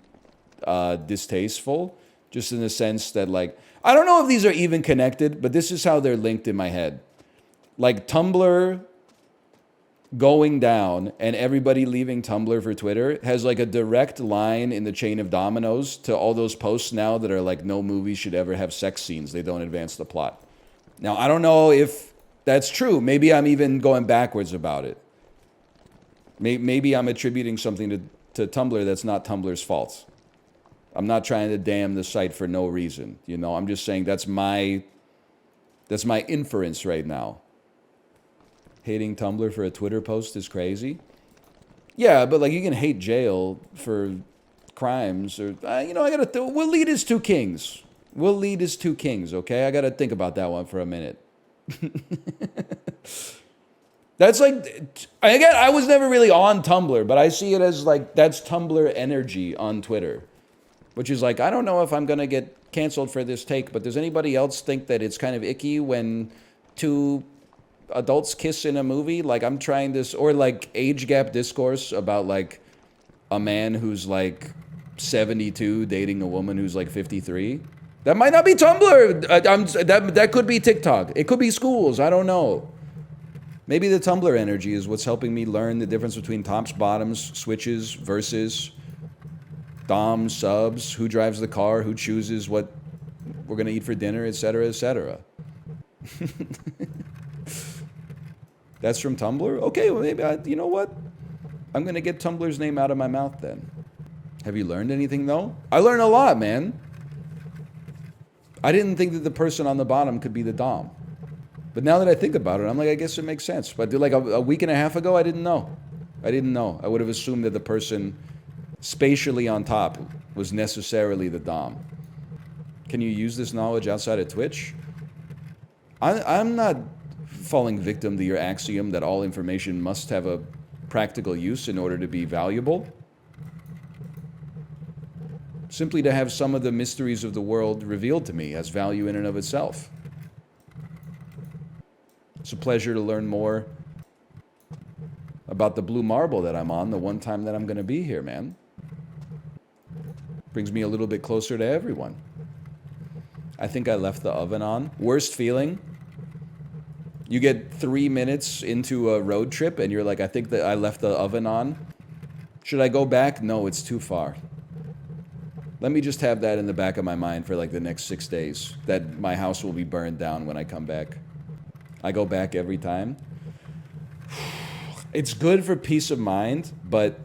distasteful, just in the sense that like, I don't know if these are even connected, but this is how they're linked in my head. Like Tumblr going down and everybody leaving Tumblr for Twitter has like a direct line in the chain of dominoes to all those posts now that are like, no movie should ever have sex scenes. They don't advance the plot. Now, I don't know if that's true. Maybe I'm even going backwards about it. Maybe I'm attributing something to Tumblr that's not Tumblr's fault. I'm not trying to damn the site for no reason. You know, I'm just saying that's my inference right now. Hating Tumblr for a Twitter post is crazy. Yeah, but like you can hate jail for crimes or, I gotta, we'll lead as two kings. We'll lead as two kings, okay? I gotta think about that one for a minute. That's like, again, I was never really on Tumblr, but I see it as like, that's Tumblr energy on Twitter. Which is like, I don't know if I'm gonna get canceled for this take, but does anybody else think that it's kind of icky when two adults kiss in a movie? Like I'm trying this, or like age gap discourse about like a man who's like 72 dating a woman who's like 53. That might not be Tumblr. That could be TikTok. It could be schools. I don't know. Maybe the Tumblr energy is what's helping me learn the difference between tops, bottoms, switches, verses, doms, subs, who drives the car, who chooses what we're gonna eat for dinner, etc., etc. That's from Tumblr? Okay, well maybe, you know what? I'm going to get Tumblr's name out of my mouth then. Have you learned anything though? I learned a lot, man. I didn't think that the person on the bottom could be the dom. But now that I think about it, I'm like, I guess it makes sense. But like a week and a half ago, I didn't know. I would have assumed that the person spatially on top was necessarily the dom. Can you use this knowledge outside of Twitch? I'm not falling victim to your axiom that all information must have a practical use in order to be valuable. Simply to have some of the mysteries of the world revealed to me has value in and of itself. It's a pleasure to learn more about the blue marble that I'm on the one time that I'm going to be here, man. Brings me a little bit closer to everyone. I think I left the oven on. Worst feeling. You get 3 minutes into a road trip and you're like, I think that I left the oven on. Should I go back? No, it's too far. Let me just have that in the back of my mind for like the next 6 days, that my house will be burned down when I come back. I go back every time. It's good for peace of mind, but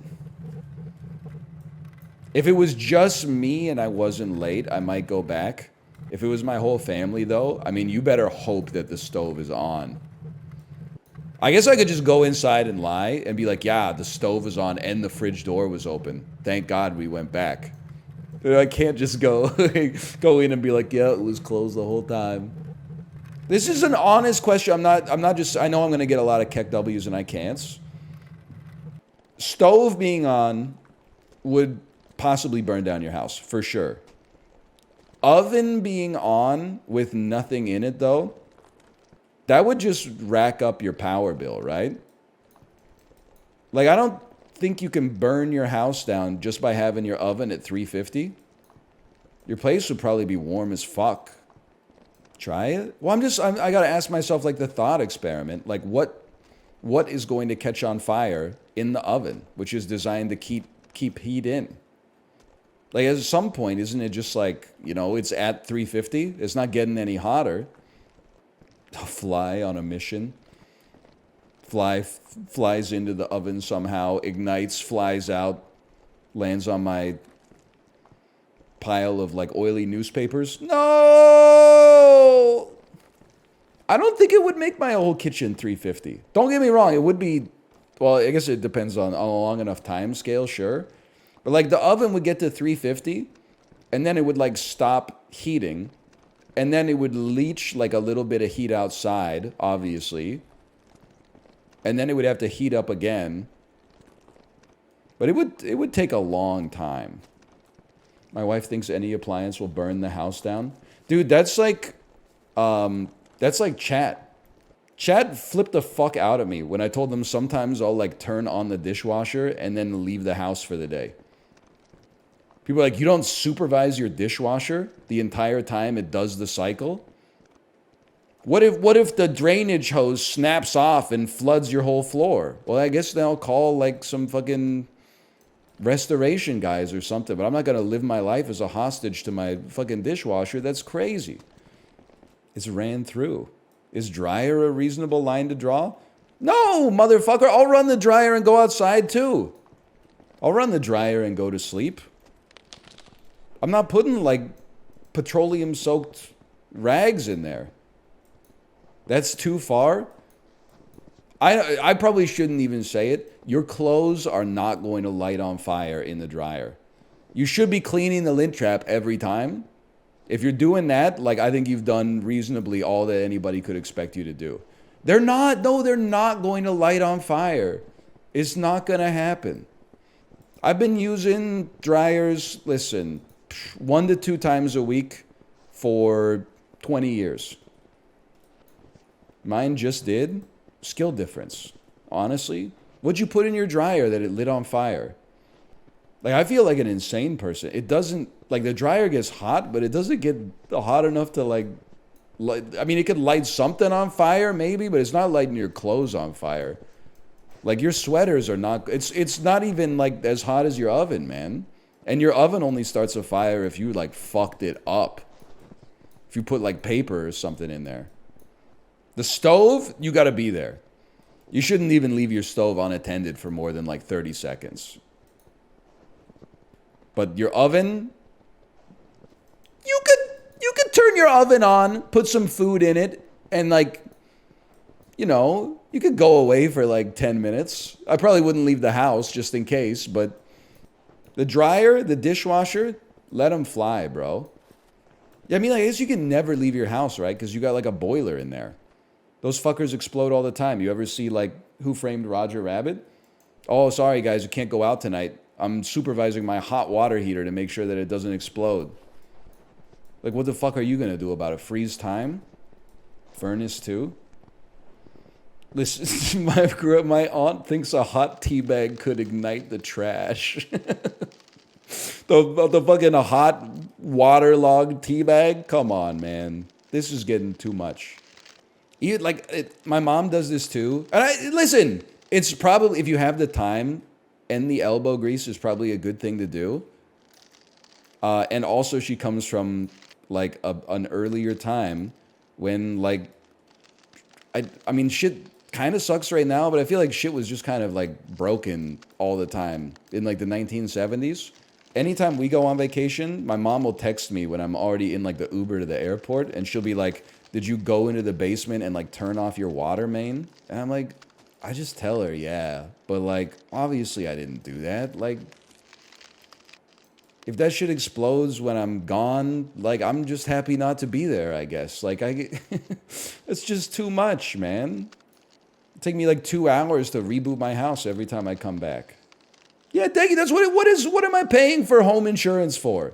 if it was just me and I wasn't late, I might go back. If it was my whole family, though, I mean, you better hope that the stove is on. I guess I could just go inside and lie and be like, yeah, the stove is on and the fridge door was open. Thank God we went back. I can't just go go in and be like, yeah, it was closed the whole time. This is an honest question. I'm not just, I know I'm going to get a lot of Keck W's and I can'ts. Stove being on would possibly burn down your house, for sure. Oven being on with nothing in it, though, that would just rack up your power bill, right? Like, I don't think you can burn your house down just by having your oven at 350. Your place would probably be warm as fuck. Try it. Well, I gotta ask myself, like, the thought experiment. Like, what is going to catch on fire in the oven, which is designed to keep heat in? Like, at some point, isn't it just like, you know, it's at 350? It's not getting any hotter. A fly on a mission. Flies into the oven somehow, ignites, flies out, lands on my pile of, like, oily newspapers. No! I don't think it would make my whole kitchen 350. Don't get me wrong, it would be, well, I guess it depends on a long enough time scale, sure. But, like, the oven would get to 350, and then it would, like, stop heating, and then it would leach, like, a little bit of heat outside, obviously. And then it would have to heat up again. But it would take a long time. My wife thinks any appliance will burn the house down. Dude, that's like chat. Chat flipped the fuck out of me when I told them sometimes I'll, like, turn on the dishwasher and then leave the house for the day. People are like, you don't supervise your dishwasher the entire time it does the cycle? What if the drainage hose snaps off and floods your whole floor? Well, I guess they'll call, like, some fucking restoration guys or something, but I'm not going to live my life as a hostage to my fucking dishwasher. That's crazy. It's ran through. Is dryer a reasonable line to draw? No, motherfucker. I'll run the dryer and go outside too. I'll run the dryer and go to sleep. I'm not putting, like, petroleum-soaked rags in there. That's too far. I probably shouldn't even say it. Your clothes are not going to light on fire in the dryer. You should be cleaning the lint trap every time. If you're doing that, like, I think you've done reasonably all that anybody could expect you to do. They're not going to light on fire. It's not going to happen. I've been using dryers, listen, 1 to 2 times a week for 20 years. Mine just did. Skill difference. Honestly. What'd you put in your dryer that it lit on fire? Like, I feel like an insane person. It doesn't, like, the dryer gets hot, but it doesn't get hot enough to, like, I mean, it could light something on fire, maybe, but it's not lighting your clothes on fire. Like, your sweaters are not, it's not even, like, as hot as your oven, man. And your oven only starts a fire if you, like, fucked it up. If you put, like, paper or something in there. The stove, you got to be there. You shouldn't even leave your stove unattended for more than, like, 30 seconds. But your oven, you could turn your oven on, put some food in it, and, like, you know, you could go away for, like, 10 minutes. I probably wouldn't leave the house just in case, but the dryer, the dishwasher, let them fly, bro. Yeah, I mean, I guess you can never leave your house, right? Because you got, like, a boiler in there. Those fuckers explode all the time. You ever see, like, Who Framed Roger Rabbit? Oh, sorry, guys, you can't go out tonight. I'm supervising my hot water heater to make sure that it doesn't explode. Like, what the fuck are you going to do about it? Freeze time? Furnace, too? Listen, my aunt thinks a hot tea bag could ignite the trash. the fucking hot waterlogged tea bag? Come on, man. This is getting too much. My mom does this too. And listen, it's probably, if you have the time, and the elbow grease is probably a good thing to do. And also she comes from, like, an earlier time when, like, I mean, shit kind of sucks right now, but I feel like shit was just kind of, like, broken all the time in, like, the 1970s. anytime we go on vacation, my mom will text me when I'm already in like the Uber to the airport, and she'll be like, "Did you go into the basement and like turn off your water main?" And I'm like, I just tell her, yeah, but like obviously I didn't do that. Like, if that shit explodes when I'm gone, like I'm just happy not to be there, I guess. Like it's just too much, man. It'd take me like 2 hours to reboot my house every time I come back. Yeah, Deggy, that's what am I paying for home insurance for?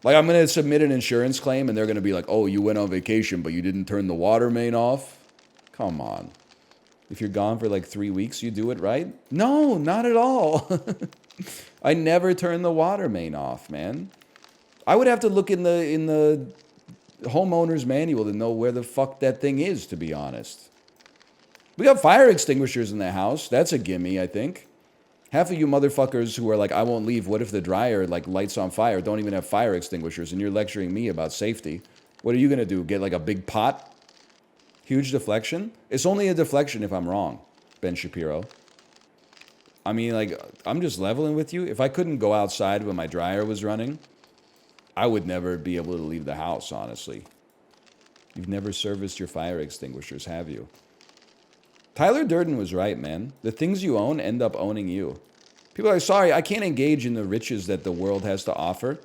Like, I'm going to submit an insurance claim and they're going to be like, "Oh, you went on vacation, but you didn't turn the water main off?" Come on. If you're gone for like 3 weeks, you do it right? No, not at all. I never turn the water main off, man. I would have to look in the homeowner's manual to know where the fuck that thing is, to be honest. We got fire extinguishers in the house. That's a gimme, I think. Half of you motherfuckers who are like, "I won't leave. What if the dryer like lights on fire?" don't even have fire extinguishers, and you're lecturing me about safety. What are you gonna do? Get like a big pot? Huge deflection? It's only a deflection if I'm wrong, Ben Shapiro. I mean, like, I'm just leveling with you. If I couldn't go outside when my dryer was running, I would never be able to leave the house, honestly. You've never serviced your fire extinguishers, have you? Tyler Durden was right, man. The things you own end up owning you. People are sorry, I can't engage in the riches that the world has to offer.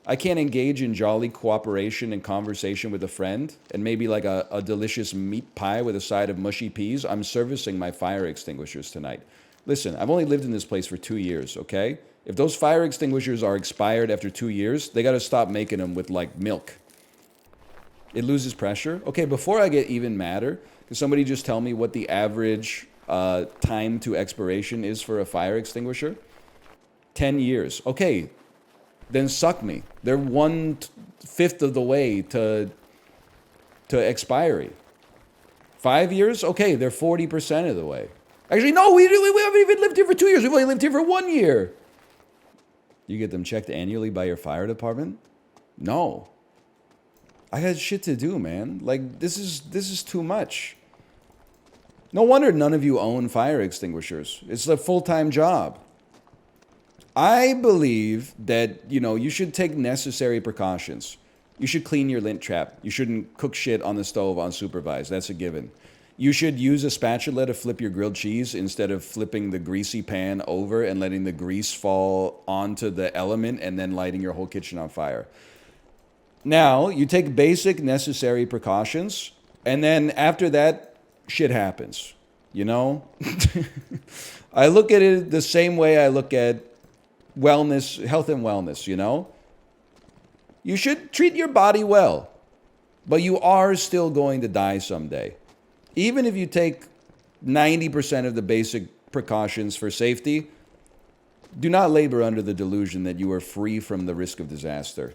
I can't engage in jolly cooperation and conversation with a friend and maybe like a delicious meat pie with a side of mushy peas. I'm servicing my fire extinguishers tonight. Listen, I've only lived in this place for 2 years, okay? If those fire extinguishers are expired after 2 years, they got to stop making them with like milk. It loses pressure. Okay, before I get even madder, can somebody just tell me what the average time to expiration is for a fire extinguisher? 10 years. Okay, then suck me. They're 1/5 of the way to expiry. 5 years? Okay, they're 40% of the way. Actually, no, we haven't even lived here for 2 years. We've only lived here for 1 year. You get them checked annually by your fire department? No. I got shit to do, man. Like, this is too much. No wonder none of you own fire extinguishers. It's a full-time job. I believe that, you should take necessary precautions. You should clean your lint trap. You shouldn't cook shit on the stove unsupervised. That's a given. You should use a spatula to flip your grilled cheese instead of flipping the greasy pan over and letting the grease fall onto the element and then lighting your whole kitchen on fire. Now, you take basic necessary precautions, and then after that, shit happens. I look at it the same way I look at wellness, health and wellness, You should treat your body well, but you are still going to die someday. Even if you take 90% of the basic precautions for safety, do not labor under the delusion that you are free from the risk of disaster.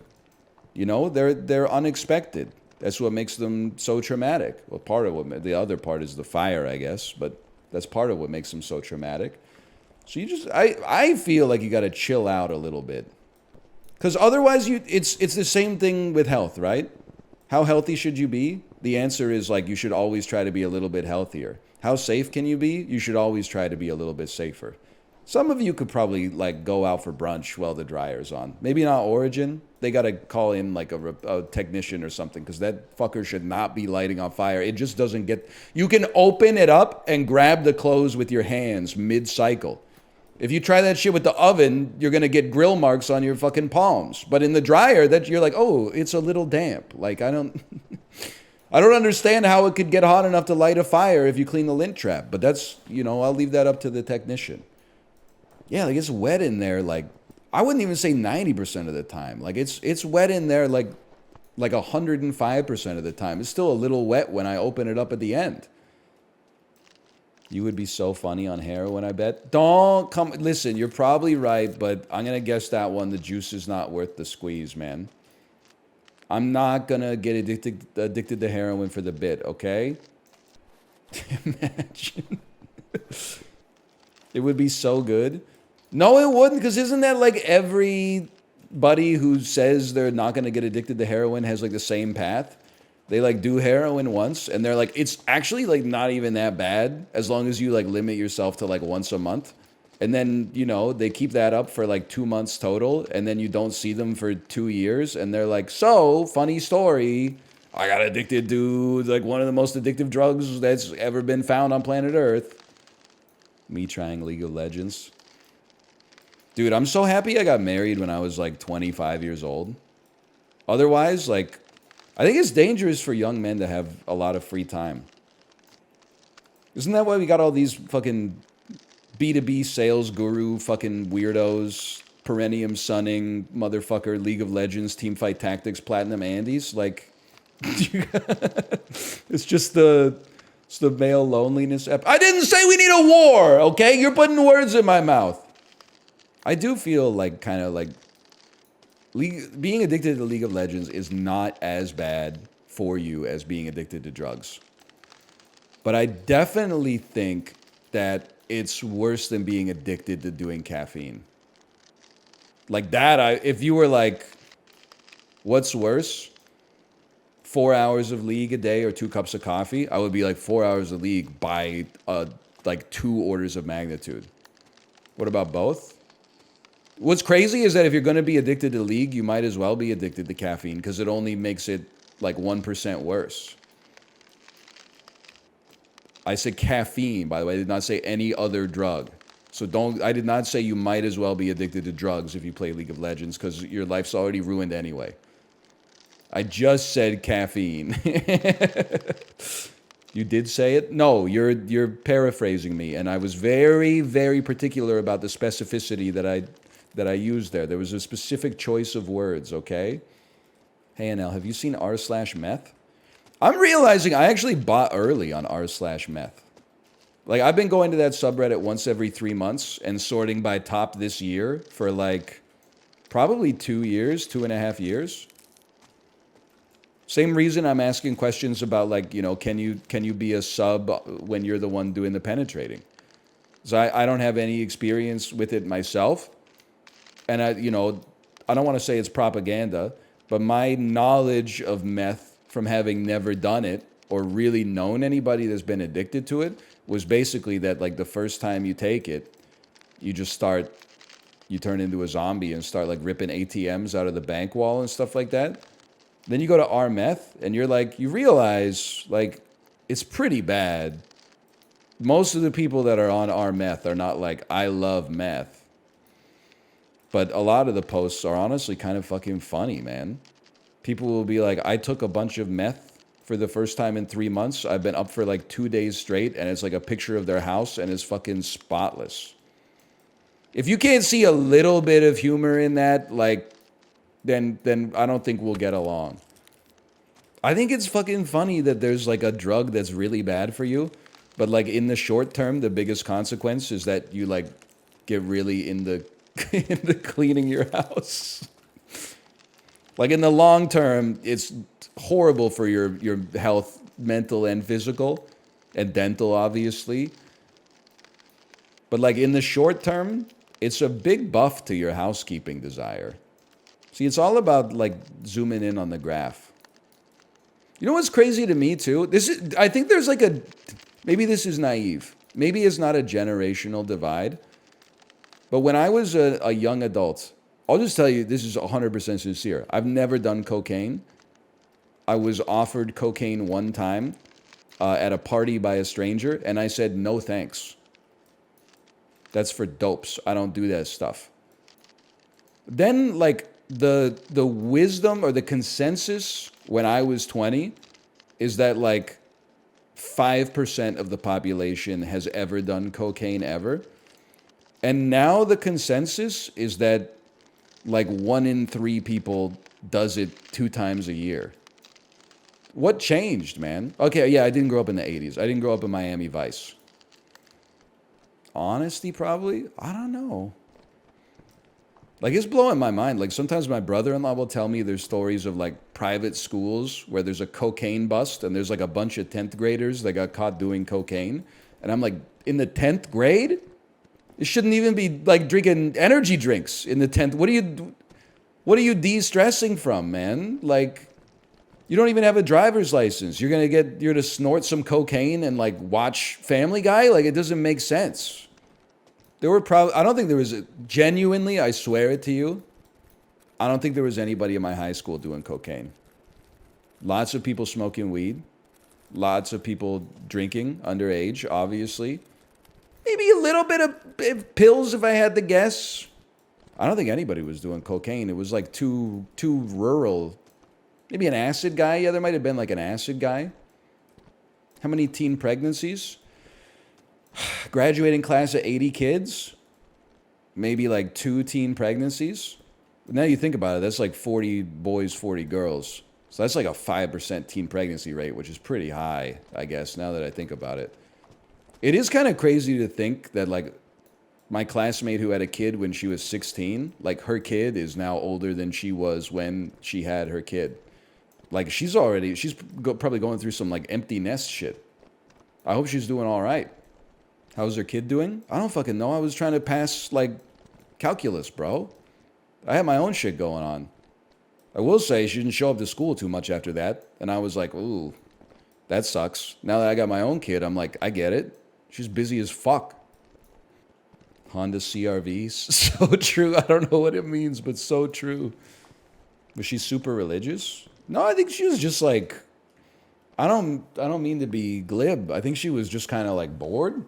They're unexpected. That's what makes them so traumatic. Well, the other part is the fire, I guess, but that's part of what makes them so traumatic. So I feel like you got to chill out a little bit. Because otherwise, it's the same thing with health, right? How healthy should you be? The answer is like you should always try to be a little bit healthier. How safe can you be? You should always try to be a little bit safer. Some of you could probably like go out for brunch while the dryer's on. Maybe not Origin. They got to call in like a technician or something because that fucker should not be lighting on fire. It just doesn't get... You can open it up and grab the clothes with your hands mid-cycle. If you try that shit with the oven, you're going to get grill marks on your fucking palms. But in the dryer, you're like, oh, it's a little damp. Like, I don't understand how it could get hot enough to light a fire if you clean the lint trap. But that's, I'll leave that up to the technician. Yeah, like it's wet in there. Like, I wouldn't even say 90% of the time. Like, it's wet in there like 105% of the time. It's still a little wet when I open it up at the end. You would be so funny on heroin, I bet. Don't come... Listen, you're probably right, but I'm going to guess that one. The juice is not worth the squeeze, man. I'm not going to get addicted to heroin for the bit, okay? Imagine. It would be so good. No, it wouldn't, because isn't that like everybody who says they're not going to get addicted to heroin has like the same path? They like do heroin once and they're like, it's actually like not even that bad as long as you like limit yourself to like once a month. And then, you know, they keep that up for like 2 months total. And then you don't see them for 2 years. And they're like, so, funny story. I got addicted to like one of the most addictive drugs that's ever been found on planet Earth. Me trying League of Legends. Dude, I'm so happy I got married when I was like 25 years old. Otherwise, like, I think it's dangerous for young men to have a lot of free time. Isn't that why we got all these fucking B2B sales guru fucking weirdos, perennium sunning, motherfucker, League of Legends, Teamfight Tactics, Platinum Andes? Like, it's just it's the male loneliness. I didn't say we need a war, okay? You're putting words in my mouth. I do feel like kind of like being addicted to League of Legends is not as bad for you as being addicted to drugs. But I definitely think that it's worse than being addicted to doing caffeine. Like that, if you were like, what's worse? 4 hours of League a day or 2 cups of coffee? I would be like 4 hours of League by like 2 orders of magnitude. What about both? What's crazy is that if you're going to be addicted to League, you might as well be addicted to caffeine because it only makes it like 1% worse. I said caffeine, by the way. I did not say any other drug. So I did not say you might as well be addicted to drugs if you play League of Legends because your life's already ruined anyway. I just said caffeine. You did say it? No, you're paraphrasing me. And I was very, very particular about the specificity that I used there. There was a specific choice of words, okay? Hey, NL, have you seen r/meth? I'm realizing I actually bought early on r/meth. Like, I've been going to that subreddit once every 3 months and sorting by top this year for, like, probably 2 years, 2.5 years. Same reason I'm asking questions about, like, you know, can you be a sub when you're the one doing the penetrating? So I don't have any experience with it myself. And, I don't want to say it's propaganda, but my knowledge of meth from having never done it or really known anybody that's been addicted to it was basically that, like, the first time you take it, you turn into a zombie and start, like, ripping ATMs out of the bank wall and stuff like that. Then you go to R-meth and you realize, like, it's pretty bad. Most of the people that are on R-meth are not like, I love meth. But a lot of the posts are honestly kind of fucking funny, man. People will be like, I took a bunch of meth for the first time in 3 months. I've been up for like 2 days straight, and it's like a picture of their house, and it's fucking spotless. If you can't see a little bit of humor in that, like, then I don't think we'll get along. I think it's fucking funny that there's like a drug that's really bad for you, but like in the short term, the biggest consequence is that you like get really into cleaning your house. Like in the long term, it's horrible for your health, mental and physical, and dental, obviously. But like in the short term, it's a big buff to your housekeeping desire. See, it's all about like zooming in on the graph. You know what's crazy to me too? I think there's like maybe this is naive. Maybe it's not a generational divide. But when I was a young adult, I'll just tell you, this is 100% sincere. I've never done cocaine. I was offered cocaine one time at a party by a stranger, and I said, no thanks. That's for dopes. I don't do that stuff. Then, like, the wisdom or the consensus when I was 20 is that, like, 5% of the population has ever done cocaine ever. And now the consensus is that like 1 in 3 people does it 2 times a year. What changed, man? Okay, yeah, I didn't grow up in the 80s. I didn't grow up in Miami Vice. Honesty, probably? I don't know. Like, it's blowing my mind. Like, sometimes my brother-in-law will tell me there's stories of, like, private schools where there's a cocaine bust and there's, like, a bunch of 10th graders that got caught doing cocaine. And I'm like, in the 10th grade? It shouldn't even be like drinking energy drinks in the 10th. What are you de-stressing from, man? Like, you don't even have a driver's license. You're gonna snort some cocaine and like watch Family Guy? Like, it doesn't make sense. There were probably, I don't think there was, genuinely, I swear it to you, I don't think there was anybody in my high school doing cocaine. Lots of people smoking weed. Lots of people drinking underage, obviously. Maybe a little bit of pills if I had to guess. I don't think anybody was doing cocaine. It was like too rural. Maybe an acid guy. Yeah, there might have been like an acid guy. How many teen pregnancies? Graduating class of 80 kids. Maybe like 2 teen pregnancies. Now you think about it, that's like 40 boys, 40 girls. So that's like a 5% teen pregnancy rate, which is pretty high, I guess, now that I think about it. It is kind of crazy to think that, like, my classmate who had a kid when she was 16, like, her kid is now older than she was when she had her kid. Like, she's probably going through some, like, empty nest shit. I hope she's doing all right. How's her kid doing? I don't fucking know. I was trying to pass, like, calculus, bro. I had my own shit going on. I will say she didn't show up to school too much after that. And I was like, ooh, that sucks. Now that I got my own kid, I'm like, I get it. She's busy as fuck. Honda CRVs. So true. I don't know what it means, but so true. Was she super religious? No, I think she was just like, I don't mean to be glib. I think she was just kind of like bored.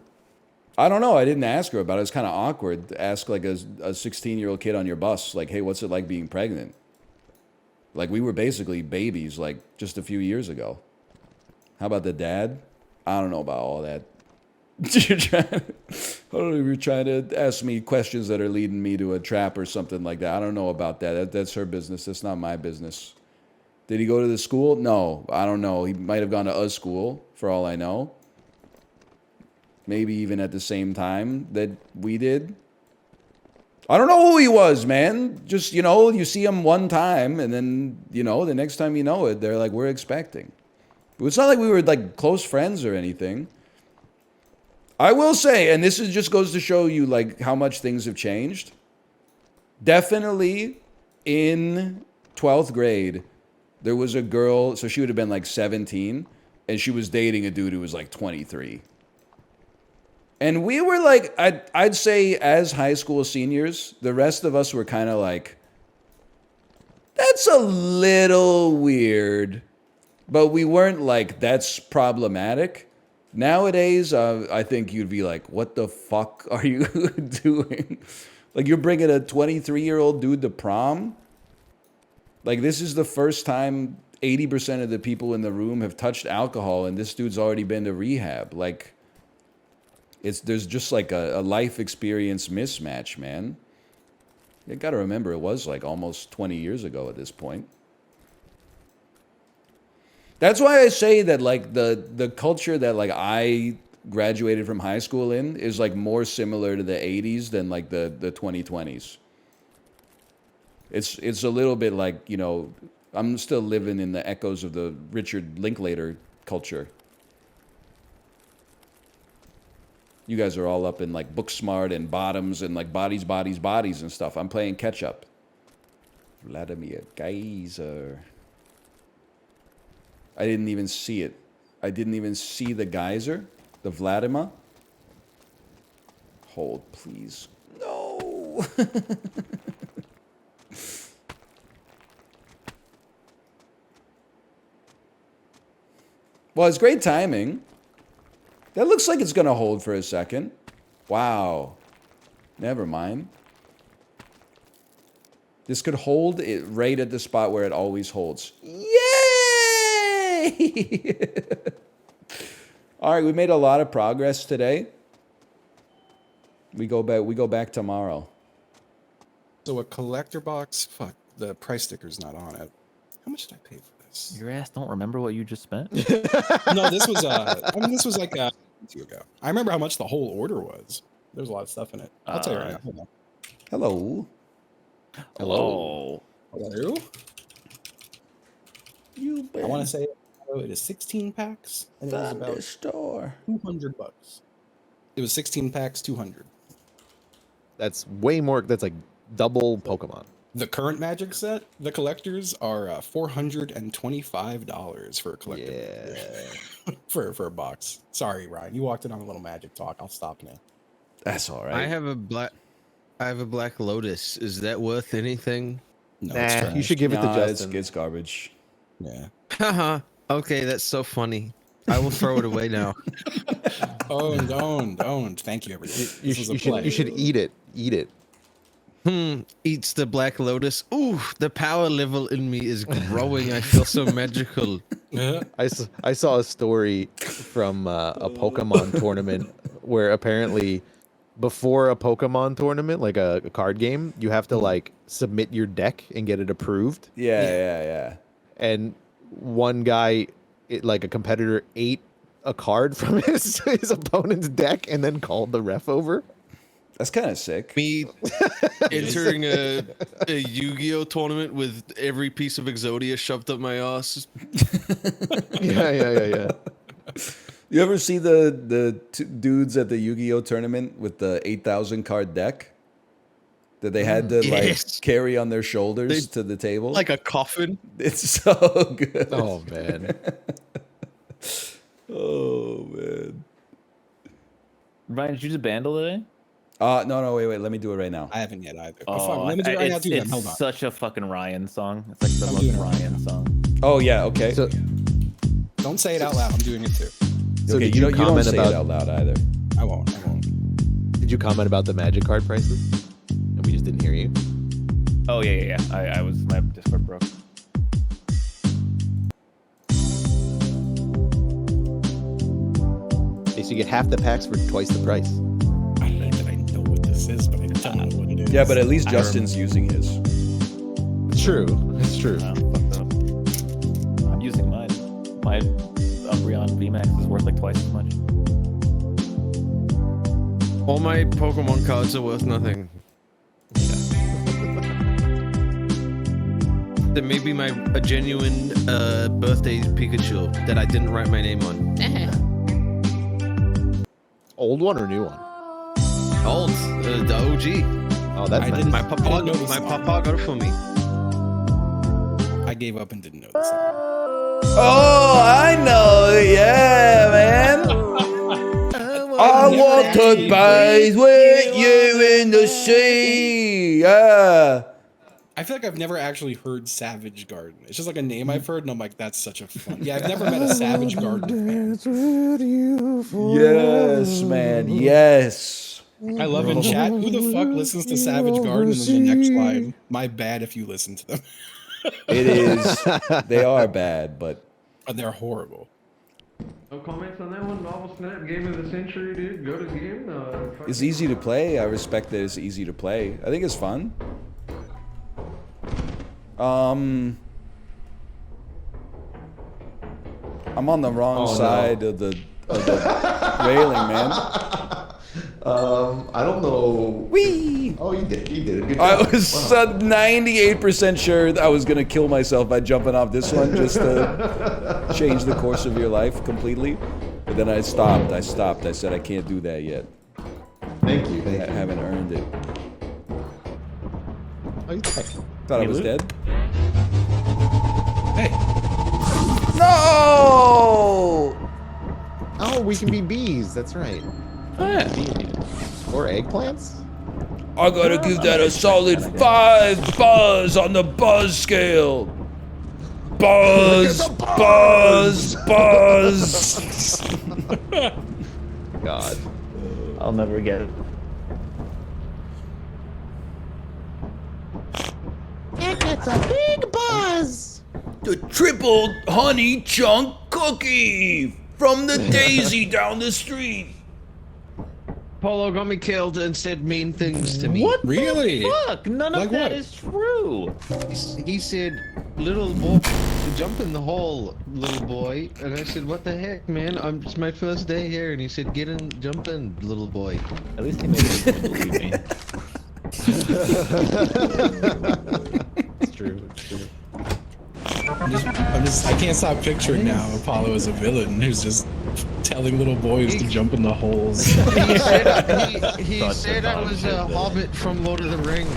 I don't know. I didn't ask her about it. It's kind of awkward to ask like a 16-year-old kid on your bus, like, hey, what's it like being pregnant? Like, we were basically babies, like, just a few years ago. How about the dad? I don't know about all that. I don't know if you're trying to ask me questions that are leading me to a trap or something like that. I don't know about that. That's her business. That's not my business. Did he go to the school? No, I don't know. He might have gone to a school, for all I know. Maybe even at the same time that we did. I don't know who he was, man. Just, you see him one time, and then, the next time you know it, they're like, we're expecting. But it's not like we were, like, close friends or anything. I will say, and just goes to show you, like, how much things have changed. Definitely in 12th grade, there was a girl, so she would have been, like, 17, and she was dating a dude who was, like, 23. And we were like, I'd say as high school seniors, the rest of us were kind of like, that's a little weird. But we weren't like, that's problematic. Nowadays, I think you'd be like, what the fuck are you doing? Like, you're bringing a 23-year-old dude to prom? Like, this is the first time 80% of the people in the room have touched alcohol, and this dude's already been to rehab. Like, there's just like a life experience mismatch, man. You gotta remember, it was like almost 20 years ago at this point. That's why I say that like the culture that like I graduated from high school in is like more similar to the 80s than like the 2020s. It's a little bit like, I'm still living in the echoes of the Richard Linklater culture. You guys are all up in like Booksmart and Bottoms and like Bodies, Bodies, Bodies and stuff. I'm playing catch up. Vladimir Geyser. I didn't even see it. I didn't even see the geyser. The Vladimir. Hold, please. No. Well, it's great timing. That looks like it's going to hold for a second. Wow. Never mind. This could hold it right at the spot where it always holds. Yay! All right, we made a lot of progress today. We go back tomorrow.
So a collector box, fuck, the price sticker's not on it. How much did I pay for this?
Your ass don't remember what you just spent?
No, this was this was like a year ago. I remember how much the whole order was. There's a lot of stuff in it. I'll tell you right now. Hold on.
Hello.
Hello.
Hello.
You
I want to say it is 16 packs, and it was about
store.
$200. It was 16 packs, 200.
That's way more. That's like double Pokemon.
The current Magic set, the collectors are $425 for a collector.
Yeah.
for a box. Sorry, Ryan. You walked in on a little Magic talk. I'll stop now.
That's all right.
I have a black lotus. Is that worth anything?
No, it's
Nah,
trash.
you should give it to
Nah,
Justin.
it's garbage.
Yeah.
Haha. Okay, that's so funny. I will throw it away now.
Oh, don't. Thank you, everybody.
You should eat it. Eat it.
Eats the black lotus. Ooh, the power level in me is growing. I feel so magical.
I saw a story from a Pokemon tournament where apparently before a Pokemon tournament, like a card game, you have to like submit your deck and get it approved.
Yeah.
And one guy, like a competitor, ate a card from his opponent's deck and then called the ref over.
That's kind of sick.
Me entering a Yu-Gi-Oh tournament with every piece of Exodia shoved up my ass.
Yeah.
You ever see the dudes at the Yu-Gi-Oh tournament with the 8,000 card deck that they had to like carry on their shoulders to the table?
Like a coffin.
It's so good.
Oh man.
Oh man.
Ryan, did you just Bandle today?
No, wait. Let me do it right now.
I haven't yet either.
Oh,
Fuck, let me do it right now,
it's,
too, then.
it's
Hold on.
such a fucking Ryan song. It's like the
I'm
most
doing it.
Ryan song.
Oh yeah, okay.
So,
Don't say it out loud. I'm doing it too.
so
okay,
did
you don't
comment
say
about
it out loud either.
I won't.
Did you comment about the magic card prices? And we just didn't hear you.
Oh yeah. I was my Discord broke.
So you get half the packs for twice the price.
I hate that I know what this is, but I don't know what it is.
Yeah, but at least Justin's using his.
It's true. It's true.
Oh, fucked up. I'm using mine. My Umbreon VMAX is worth like twice as much.
All my Pokemon cards are worth nothing. There may be a genuine birthday Pikachu that I didn't write my name on.
Old one or new one?
Old, the OG.
Oh, that's nice.
My papa got it for me.
I gave up and didn't know this.
Oh, I know. Yeah, man. I want to bathe with you in the sea. Yeah.
I feel like I've never actually heard Savage Garden. It's just like a name I've heard, and I'm like, that's such a fun. Yeah, I've never met a Savage Garden fan.
Yes, man. Yes.
I love in chat. Who the fuck listens to Savage Garden? And then the next line, my bad if you listen to them.
It is. They are bad, but
They're horrible.
No comments on that one. Novel Snap, Game of the Century, dude. Go to the game.
it's easy to play. I respect that it's easy to play. I think it's fun. I'm on the wrong side of the railing, man.
I don't know.
Whee!
Oh, you did a good
I
job.
was 98% sure that I was gonna kill myself by jumping off this one just to change the course of your life completely. But then I stopped. I said I can't do that yet.
Thank you.
I haven't earned it.
Okay.
Thought I was
Luke?
dead.
Hey,
No!
Oh, we can be bees. That's right. Or eggplants?
I gotta give that a solid 5 buzz on the buzz scale. Buzz, buzz, buzz.
God.
I'll never get it.
It's a big buzz.
The triple honey chunk cookie from the daisy down the street.
Polo got me killed and said mean things to me.
What
really?
the fuck? None
Like
of that
what?
is true.
He said, little boy, jump in the hole, little boy. And I said, what the heck, man? It's my first day here. And he said, jump in, little boy.
At least he made me believe me.
It's true. It's true.
I can't stop picturing now Apollo as a villain who's just telling little boys to jump in the holes.
He said I was a hobbit from Lord of the Rings.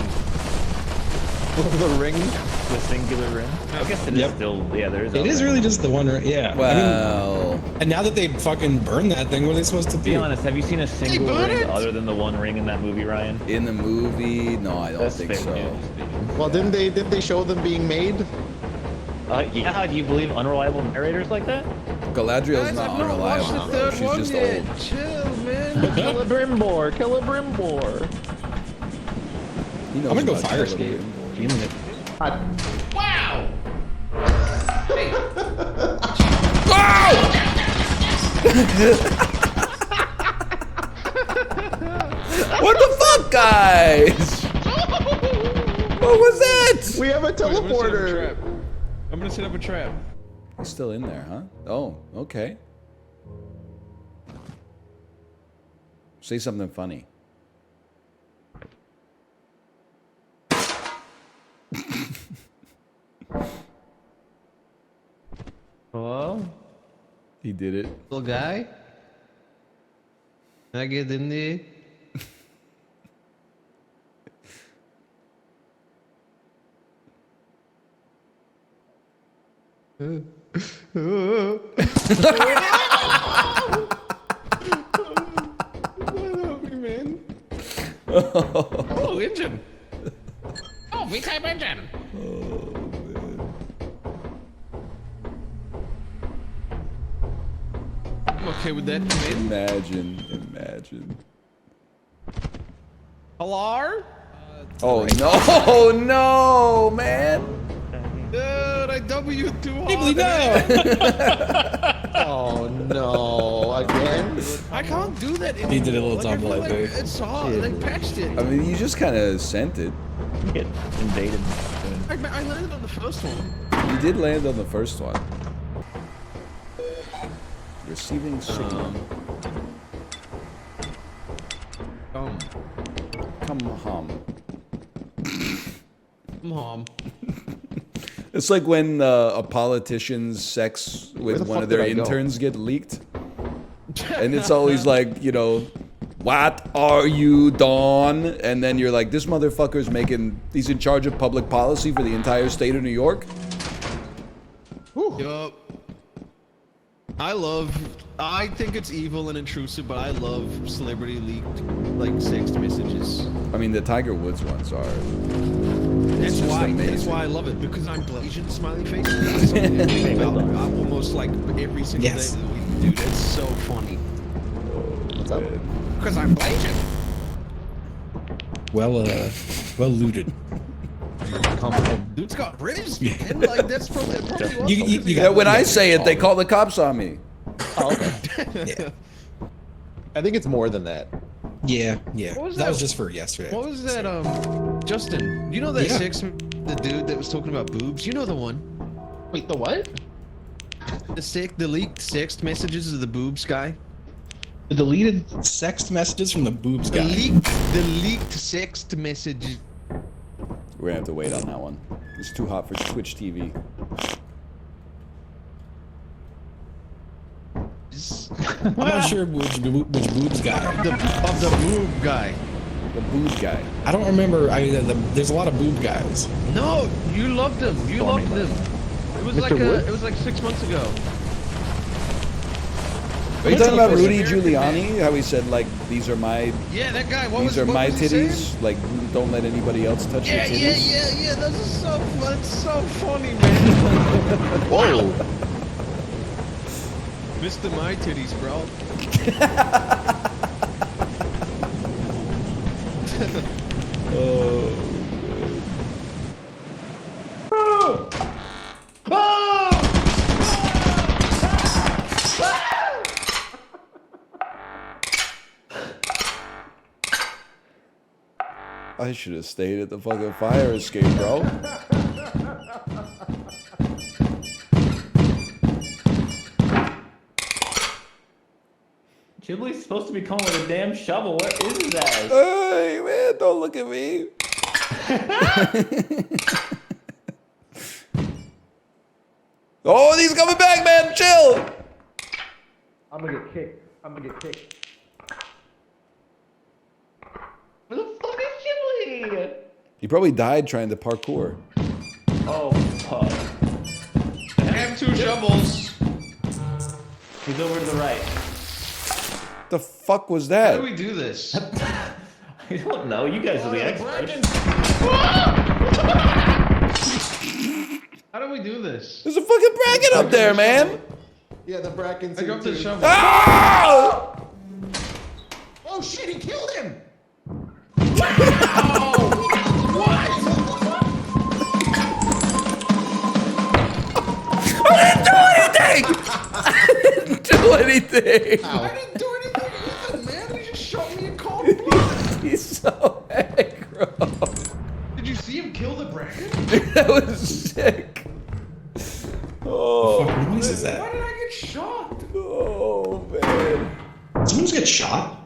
The ring.
The singular ring. I guess it is
Yep.
still. Yeah, there is.
It is really just the one ring. Yeah.
Well,
And now that they fucking burned that thing, what are they supposed to do?
Be honest. Have you seen a single
burned
ring
it?
other than the one ring in that movie, Ryan?
in the movie, no, I don't
That's
think
fake
so.
news.
Well, didn't they show them being made?
Yeah. Do you believe unreliable narrators like that?
Galadriel's
Guys,
not
I've not watched
unreliable,
the
bro.
third
She's
one
just
yet.
old.
Chill, man.
Kill a Brimbor. Kill a Brimbor.
He knows
I'm gonna go
about
fire
Celebrimbor.
escape. Feeling it.
Wow! Hey,
What the fuck, guys? What was that?
We have a
I'm gonna set up a
teleporter.
trap. I'm gonna set up a trap.
He's still in there, huh? Oh, okay. Say something funny.
Hello?
He did it.
Little guy? Can I get in there?
Oh, engine! Oh, V-type engine! I'm okay with that, man.
Imagine.
Hello?
Oh no, no, man.
Dude, I W too hard.
Nibbly, no!
Oh no! Again?
I can't do that anymore.
He did a little
Like, I feel
tumble, I
like
think.
it's hard. They patched it.
I mean, you just kind of sent it.
Get invaded.
I landed on the first one.
You did land on the first one. Receiving signal. Come home.
I'm home.
It's like when a politician's sex with
the
one
fuck
of their
did I go?
interns get leaked. And it's always like, you know, what are you, Dawn? And then you're like, this motherfucker's he's in charge of public policy for the entire state of New York.
Yup. I think it's evil and intrusive, but I love celebrity leaked, like, sext messages.
I mean, the Tiger Woods ones are.
That's
just
why.
amazing.
That's why I love it, because I'm Blasian smiley face. That's something I think about almost like every single
Yes.
day of the week. Dude, it's so funny.
What's up?
Because I'm Blasian.
Well looted.
Dude's got ribs, man. Like, that's probably what
You
Yeah, when I say it, they call the cops on me.
Oh, okay. I think it's more than that.
Yeah.
What was
That
that?
was just for yesterday.
What was that, Justin? You know that
Yeah.
the dude that was talking about boobs? You know the one.
Wait, the what?
The leaked sext messages of the boobs guy?
The deleted?
Sext messages from the boobs
The
guy.
leaked sext messages.
We're gonna have to wait on that one. It's too hot for Twitch TV.
I'm not sure which boobs guy.
Of the boob guy.
The boob guy.
I don't remember. There's a lot of boob guys.
No, you loved them. You loved them. It was like
Woods?
it was like 6 months ago.
Are you talking about
What's
Rudy
American
Giuliani? How he said like these are my
Yeah, that guy.
these are my titties. Like don't let anybody else touch your titties.
Yeah. That's so fun. It's so funny, man.
Whoa!
Mr. My Titties, bro.
I should have stayed at the fucking fire escape, bro.
Ghibli's supposed to be calling with a damn shovel. What is his ass?
Hey man, don't look at me. Oh, he's coming back, man. Chill.
I'm gonna get kicked.
Where the fuck is Ghibli?
He probably died trying to parkour.
Oh, fuck.
I have 2 shovels.
He's over to the right.
The fuck was
How
that?
do we do this?
I don't know. You guys are the experts.
How do we do this?
There's a fucking bracket up there, man.
Yeah, the Bracken's
I
here
dropped the
too.
shovel.
Ah!
Oh shit, he killed him!
I didn't do anything.
I didn't do anything either, man. He just shot me a cold blood.
He's so aggro.
Did you see him kill the Bracken?
That was sick. Oh,
What noise is
Why
that?
did I get shot?
oh man.
Someone's get shot?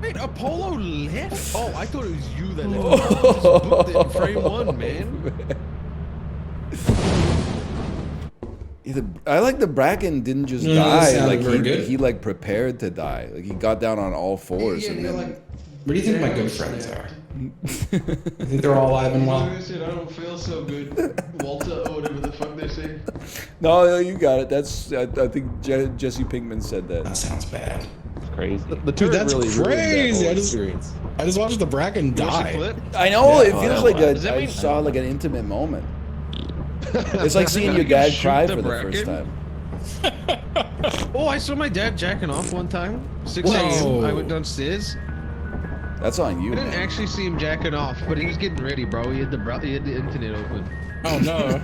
Wait, Apollo left? Oh, I thought it was you that left. I just booked it in frame 1, man.
I like the Bracken didn't just
No, that
die.
sounded
Like
very good.
he like prepared to die. Like he got down on all fours and then.
What do you think my good friends are? You think they're all alive and well?
I said I don't feel so good. Walter or whatever the fuck they say.
No, you got it. That's I think Jesse Pinkman said that.
That sounds bad.
It's crazy.
The turret
that's
really ruined that
crazy.
whole
I just-
experience.
I just watched the Bracken
What's the
die.
clip?
I know it
Yeah,
feels
oh,
like
yeah.
a,
Does that
I
mean-
saw like an intimate moment. It's like seeing
that
your
mean you
dad
shoot
cry
the
for the first
Bracken?
time.
Oh, I saw my dad jacking off one time. 6
Whoa.
a.m. I went downstairs.
That's on you,
I didn't
man.
actually see him jacking off, but he was getting ready, bro. He had the internet open.
Oh no.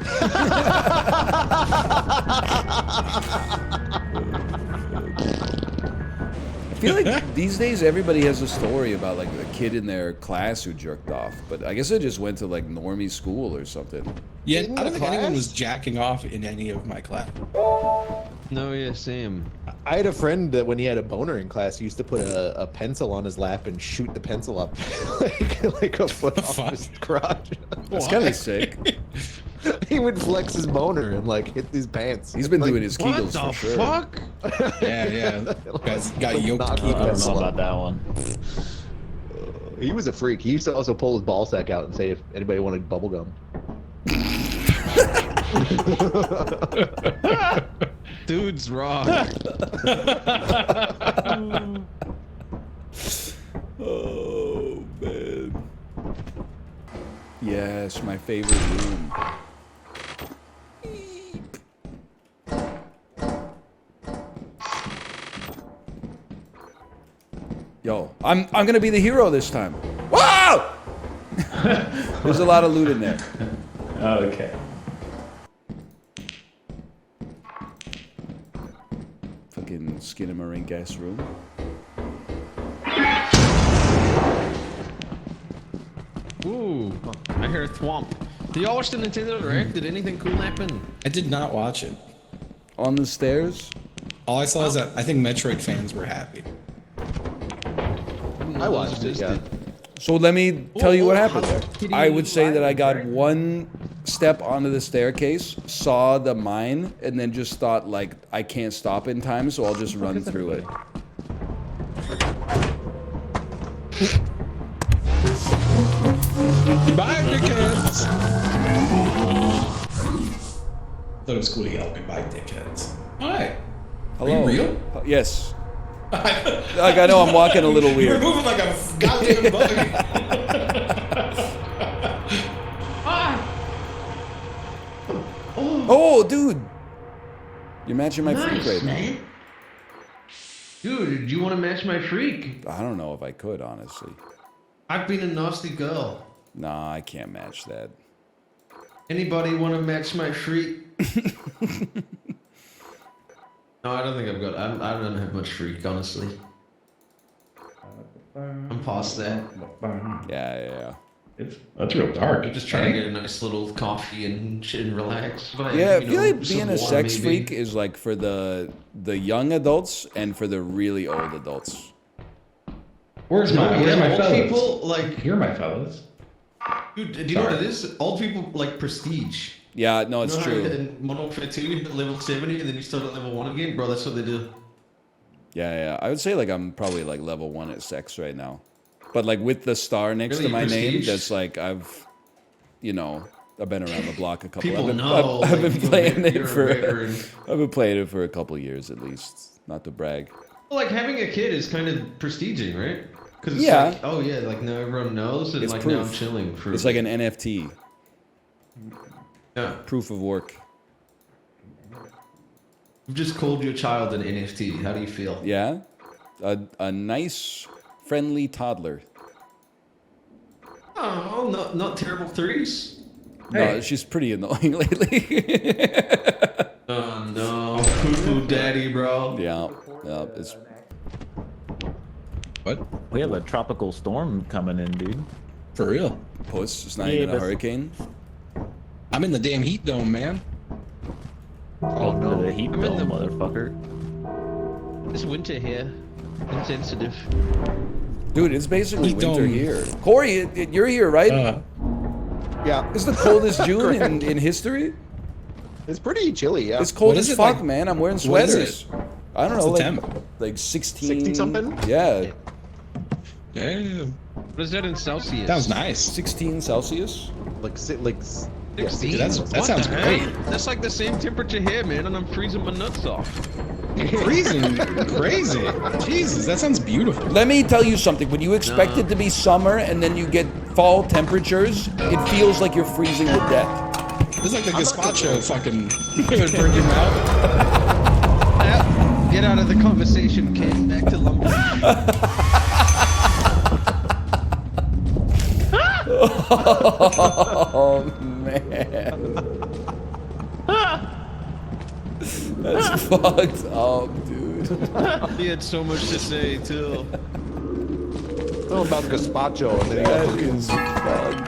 I feel like these days everybody has a story about like a kid in their class who jerked off, but I guess it just went to like normie school or something.
Yeah,
In
I don't
the
think anyone
class?
was jacking off in any of my class.
No, yeah, Sam.
I had a friend that when he had a boner in class, he used to put a pencil on his lap and shoot the pencil up like a foot off
fuck?
his crotch.
That's kind of sick.
He would flex his boner and like hit his pants.
He's been
Like,
doing his
What
Kegels
the
for sure.
fuck?
Yeah, yeah. Guys got yoked.
knock
I don't know
pencil
about
up.
that one.
He was a freak. He used to also pull his ball sack out and say if anybody wanted bubble gum.
Dude's wrong.
Oh man. Yes, my favorite room. Yo, I'm gonna be the hero this time. Wow! There's a lot of loot in there.
Okay.
Fucking Skinamarink ass room.
Ooh, I hear a thwomp. Did y'all watch the Nintendo Direct? Did anything cool happen?
I did not watch it.
On the stairs.
All I saw is that I think Metroid fans were happy.
I watched it, yeah.
So let me tell you what happened
Hello
there.
Kitty
I would say that I got
library.
one step onto the staircase, saw the mine, and then just thought like I can't stop in time, so I'll just run through it.
Goodbye, dickheads! Thought it was cool to yell goodbye, dickheads. Hi.
Hello.
Are you real?
Yes. Like I know I'm walking a little
You're
weird.
moving like a goddamn bug.
Oh, dude. You're matching my freak right now.
man. Dude, do you want to match my freak?
I don't know if I could, honestly.
I've been a nasty girl.
Nah, I can't match that.
Anybody want to match my freak? No, I don't think I've got. I don't have much freak, honestly. I'm past that.
Yeah.
That's real dark.
I'm just trying to get a nice little coffee and shit and relax. But,
Yeah, I
you
feel
know,
like
some
being a
water
sex
maybe.
freak is like for the young adults and for the really old adults.
Where's
No,
my
yeah, old
fellas?
people like.
Here, my fellas.
Dude, do you know what it is? Old people like prestige.
Yeah, no, it's
You know how
true.
in Modern Warfare 2 you hit level 70 and then you start at level 1 again? Bro, that's what they do.
Yeah. I would say like I'm probably like level 1 at sex right now. But like with the star next
Really
to my name,
prestige?
that's like I've been around the block a couple.
People
I've been,
know.
I've been playing it
you're a
for.
veteran.
I've been playing it for a couple years at least. Not to brag.
Well, like having a kid is kind of prestiging, right? Because it's
Yeah.
like, oh yeah, like now everyone knows, and
It's
like now I'm
proof.
chilling for.
It's like an NFT,
Yeah.
proof of work.
You've just called your child an NFT. How do you feel?
Yeah, a nice, friendly toddler.
Oh, not terrible threes.
No, she's pretty annoying lately.
Oh no, poo-poo daddy, bro.
yeah, it's
What?
We have a tropical storm coming in, dude.
For real?
puss. It's not
Yeah,
even a
but-
hurricane.
I'm in the damn heat dome, man.
Oh no, the heat
I'm in
dome,
the-
motherfucker.
It's winter here. Insensitive.
Dude, it's basically
Heat
winter
dome.
here. Kory, you're here, right?
Yeah,
It's the coldest June in history.
it's pretty chilly. Yeah,
It's cold
What
as
is it
fuck,
like-
man. I'm wearing
what is
sweaters. I don't
What's
know,
the
like
temp?
like 16.
60 something?
Yeah,
Damn.
What is that in Celsius?
That was nice.
16 Celsius.
like
16.
Dude, that
What
sounds
the
great.
hell? That's like the same temperature here, man, and I'm freezing my nuts off.
Freezing. Crazy. Jesus, that sounds beautiful.
Let me tell you something. When you expect it to be summer and then you get fall temperatures, it feels like you're freezing to death.
This is like the gazpacho fucking burn your mouth.
Get out of the conversation, kid. Back to lumber.
Oh man. That's fucked up, dude.
He had so much to say too.
All about gazpacho, and then you got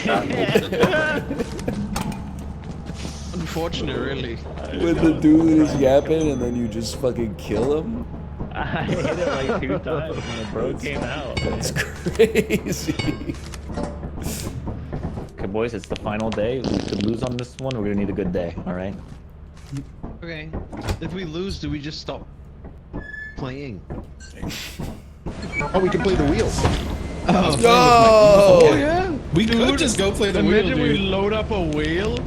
That is fucked up.
Unfortunate, really.
When the dude is yapping and then you just fucking kill him.
I hit it like 2 times and the bro came out.
That's crazy.
Okay, boys, it's the final day. We could lose on this one. We're gonna need a good day. All right.
Okay. If we lose, do we just stop playing?
Oh, we can play the wheel.
Oh,
yeah.
We could just go play the wheel,
Imagine we
dude.
load up a wheel.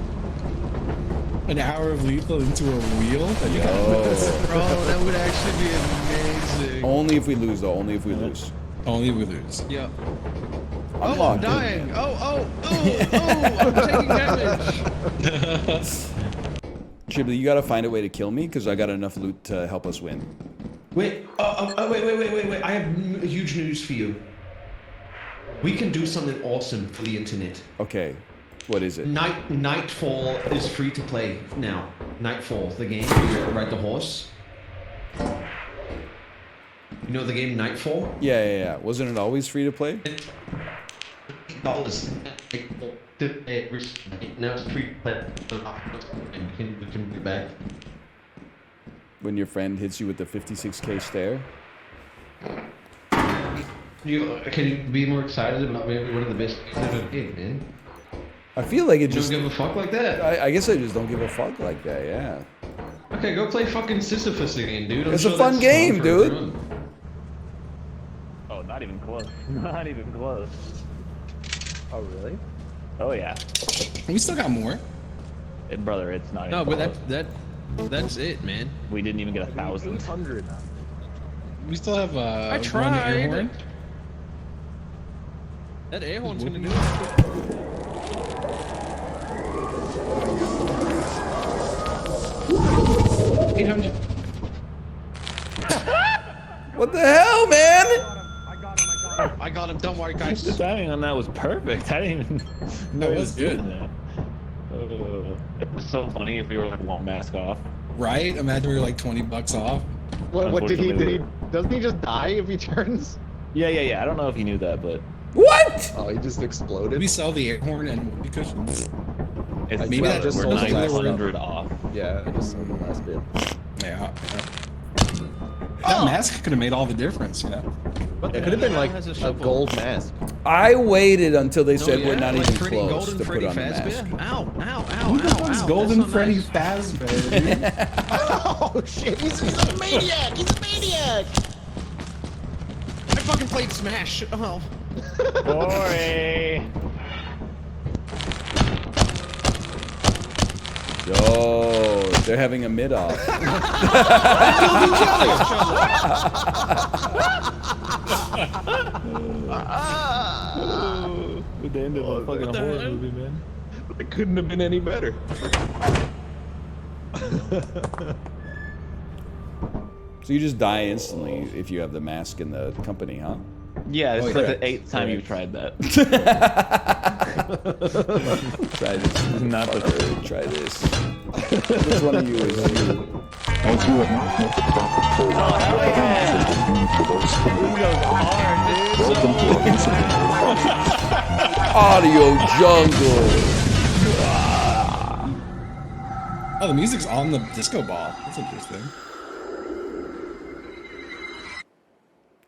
An hour of lethal into a wheel.
Bro, that would actually be amazing.
Only if we lose, though. Only if we lose.
Only if we lose.
Yeah.
I'm
Oh, I'm
locked in,
dying.
man.
I'm taking damage.
Chibley, you gotta find a way to kill me because I got enough loot to help us win.
Wait, wait. I have huge news for you. We can do something awesome for the internet.
Okay, what is it?
Nightfall is free to play now. Nightfall, the game where you ride the horse. You know the game Nightfall?
Yeah. Wasn't it always free to play?
$8. Now it's free to play. We can be back.
When your friend hits you with the 56k stare?
Can you be more excited about maybe one of the best games ever made, man?
I feel like it
You
just.
don't give a fuck like that.
I guess I just don't give a fuck like that, yeah.
Okay, go play fucking Sisyphus again, dude. I'm
It's a
sure
fun
that's
game,
for
dude.
everyone.
Oh, not even close. Not even close. Oh really? Oh yeah.
We still got more.
Brother, it's not.
No,
even
but
close.
that's it, man.
We didn't even get 1,000.
800.
We still have
I
one
tried.
air horn.
That air horn's gonna do it.
What the hell, man?
I got him. Don't worry,
The
guys.
timing on that was perfect. I didn't even know
That
he
was good.
doing that. It was so funny if we were like one mask off.
Right? Imagine we were like $20 off.
What did he?
Unfortunately,
Doesn't he just die if he turns?
Yeah. I don't know if you knew that, but
What?
Oh, he just
Did
exploded.
we sell the air horn and whoopee cushions?
it's
Maybe that
we're
just sold the last
900 off.
Yeah, I just sold the last bit.
Yeah. That mask could have made all the difference, you know?
It could have been like
Has a
a
shovel.
gold mask.
I waited until they said
No,
we're
yeah,
not
like
even
Freddy
close
Golden
to
Freddy
put on the mask.
Fazbear. Ow!
Who the fuck's Golden
That's not
Freddy
nice.
Fazbear, dude?
Oh shit! He's a maniac! He's a maniac!
fucking played Smash. Oh.
Kory.
Yo, they're having a mid-off.
The end of a fucking horror movie, man.
It couldn't have been any better.
So you just die instantly if you have the mask in the company, huh?
Yeah, it's
Oh,
like
yeah.
the 8th time you've tried that.
Try this.
Not the
Fucker, try this. Which one of you is you? Audio jungle.
Oh, the music's on the disco ball. That's interesting.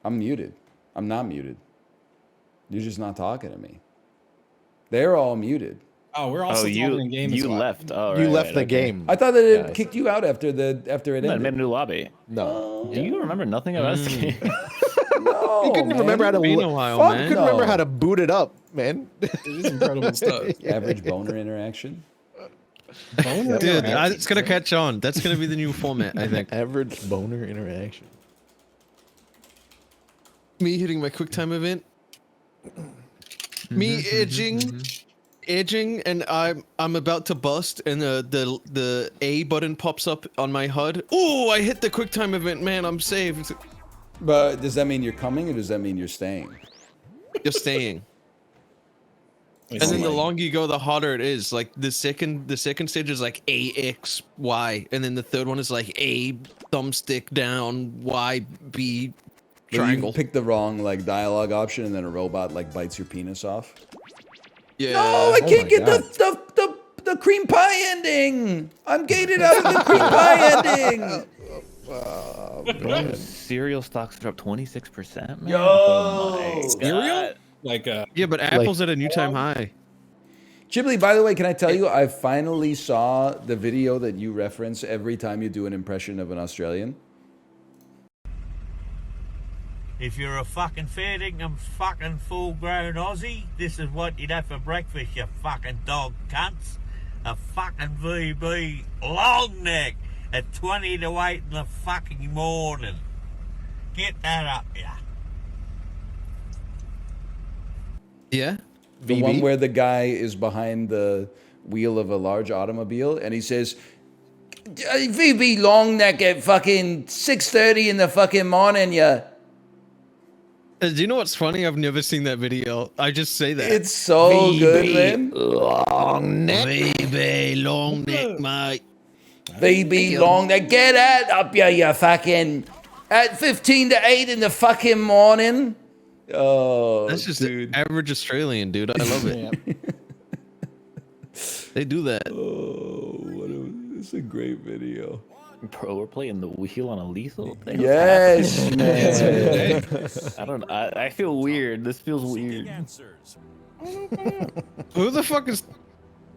I'm muted. I'm not muted. You're just not talking to me. They're all muted.
Oh, we're also talking in game as
you
well.
left. Oh,
You
right,
left
right,
the
okay.
game.
I thought that it
Yeah.
kicked you out after it
No, I made a
ended.
new lobby.
No.
Do you remember nothing about this game?
No,
You couldn't
man.
remember how to
Been a while,
Fuck
man.
couldn't remember
no.
how to boot it up, man.
It is incredible stuff.
Average boner interaction.
Dude, it's gonna catch on. That's gonna be the new format, I think.
Average boner interaction.
Me hitting my QuickTime event. Me edging, and I'm about to bust, and the A button pops up on my HUD. Oh, I hit the QuickTime event, man. I'm saved.
But does that mean you're coming or does that mean you're staying?
You're staying. And
Oh
then the
my-
longer you go, the harder it is. Like the second stage is like A X Y, and then the third one is like A thumbstick down, Y B
But
triangle.
you picked the wrong like dialogue option and then a robot like bites your penis off.
Yeah.
No, I can't
my
get
God.
the cream pie ending. I'm gated out of the cream pie ending.
Bro, cereal stocks are up 26%, man.
Yo.
Oh my
Cereal?
God.
Like,
Yeah, but Apple's at a new time high.
Ghibli, by the way, can I tell you, I finally saw the video that you reference every time you do an impression of an Australian.
If you're a fucking fair dinkum fucking full-grown Aussie, this is what you'd have for breakfast, you fucking dog cunts. A fucking VB long neck at 20 to 8 in the fucking morning. Get that up, yeah.
Yeah.
The one where the guy is behind the wheel of a large automobile and he says, VB long neck at fucking 6:30 in the fucking morning, yeah.
Do you know what's funny? I've never seen that video. I just say that.
It's so good, man.
long neck. Baby, long neck, mate.
VB long neck, get out up, yeah, you fucking, at 15 to 8 in the fucking morning. Oh,
That's just
dude.
average Australian, dude. I love it. They do that.
It's a great video.
Bro, we're playing the wheel on a lethal thing.
Yes, man.
I don't. I feel weird. This feels weird.
Who the fuck is?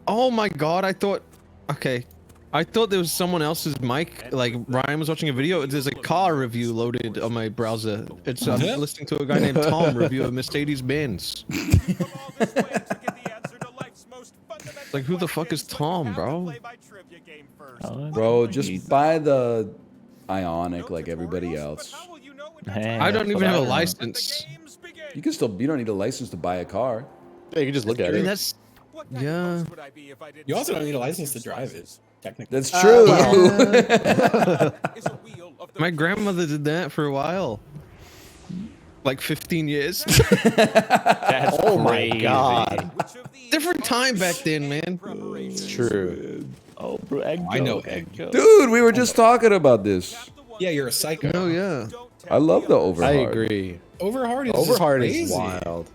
Oh my god! I thought. Okay, I thought there was someone else's mic. Like Ryan was watching a video. There's a car review loaded on my browser. It's I'm listening to a guy named Tom review a Mercedes Benz. Like who the fuck is Tom, bro?
Bro, just buy the Ionic like everybody else.
Hey,
I don't
that's
even
what
have a
I know.
license.
You can still, you don't need a license to buy a car.
Yeah, you can just look at
I mean,
it.
that's yeah.
you also don't need a license to drive it, technically.
That's true.
My grandmother did that for a while. Like 15 years.
That's
Oh my
crazy.
god.
Different time back then, man.
It's true.
Oh, bro, egg
I know
joke, egg joke.
Dude, we were just talking about this.
Yeah, you're a psycho.
Oh yeah.
I love the overhard.
I agree.
Overhard is just
Overhard is
crazy.
wild.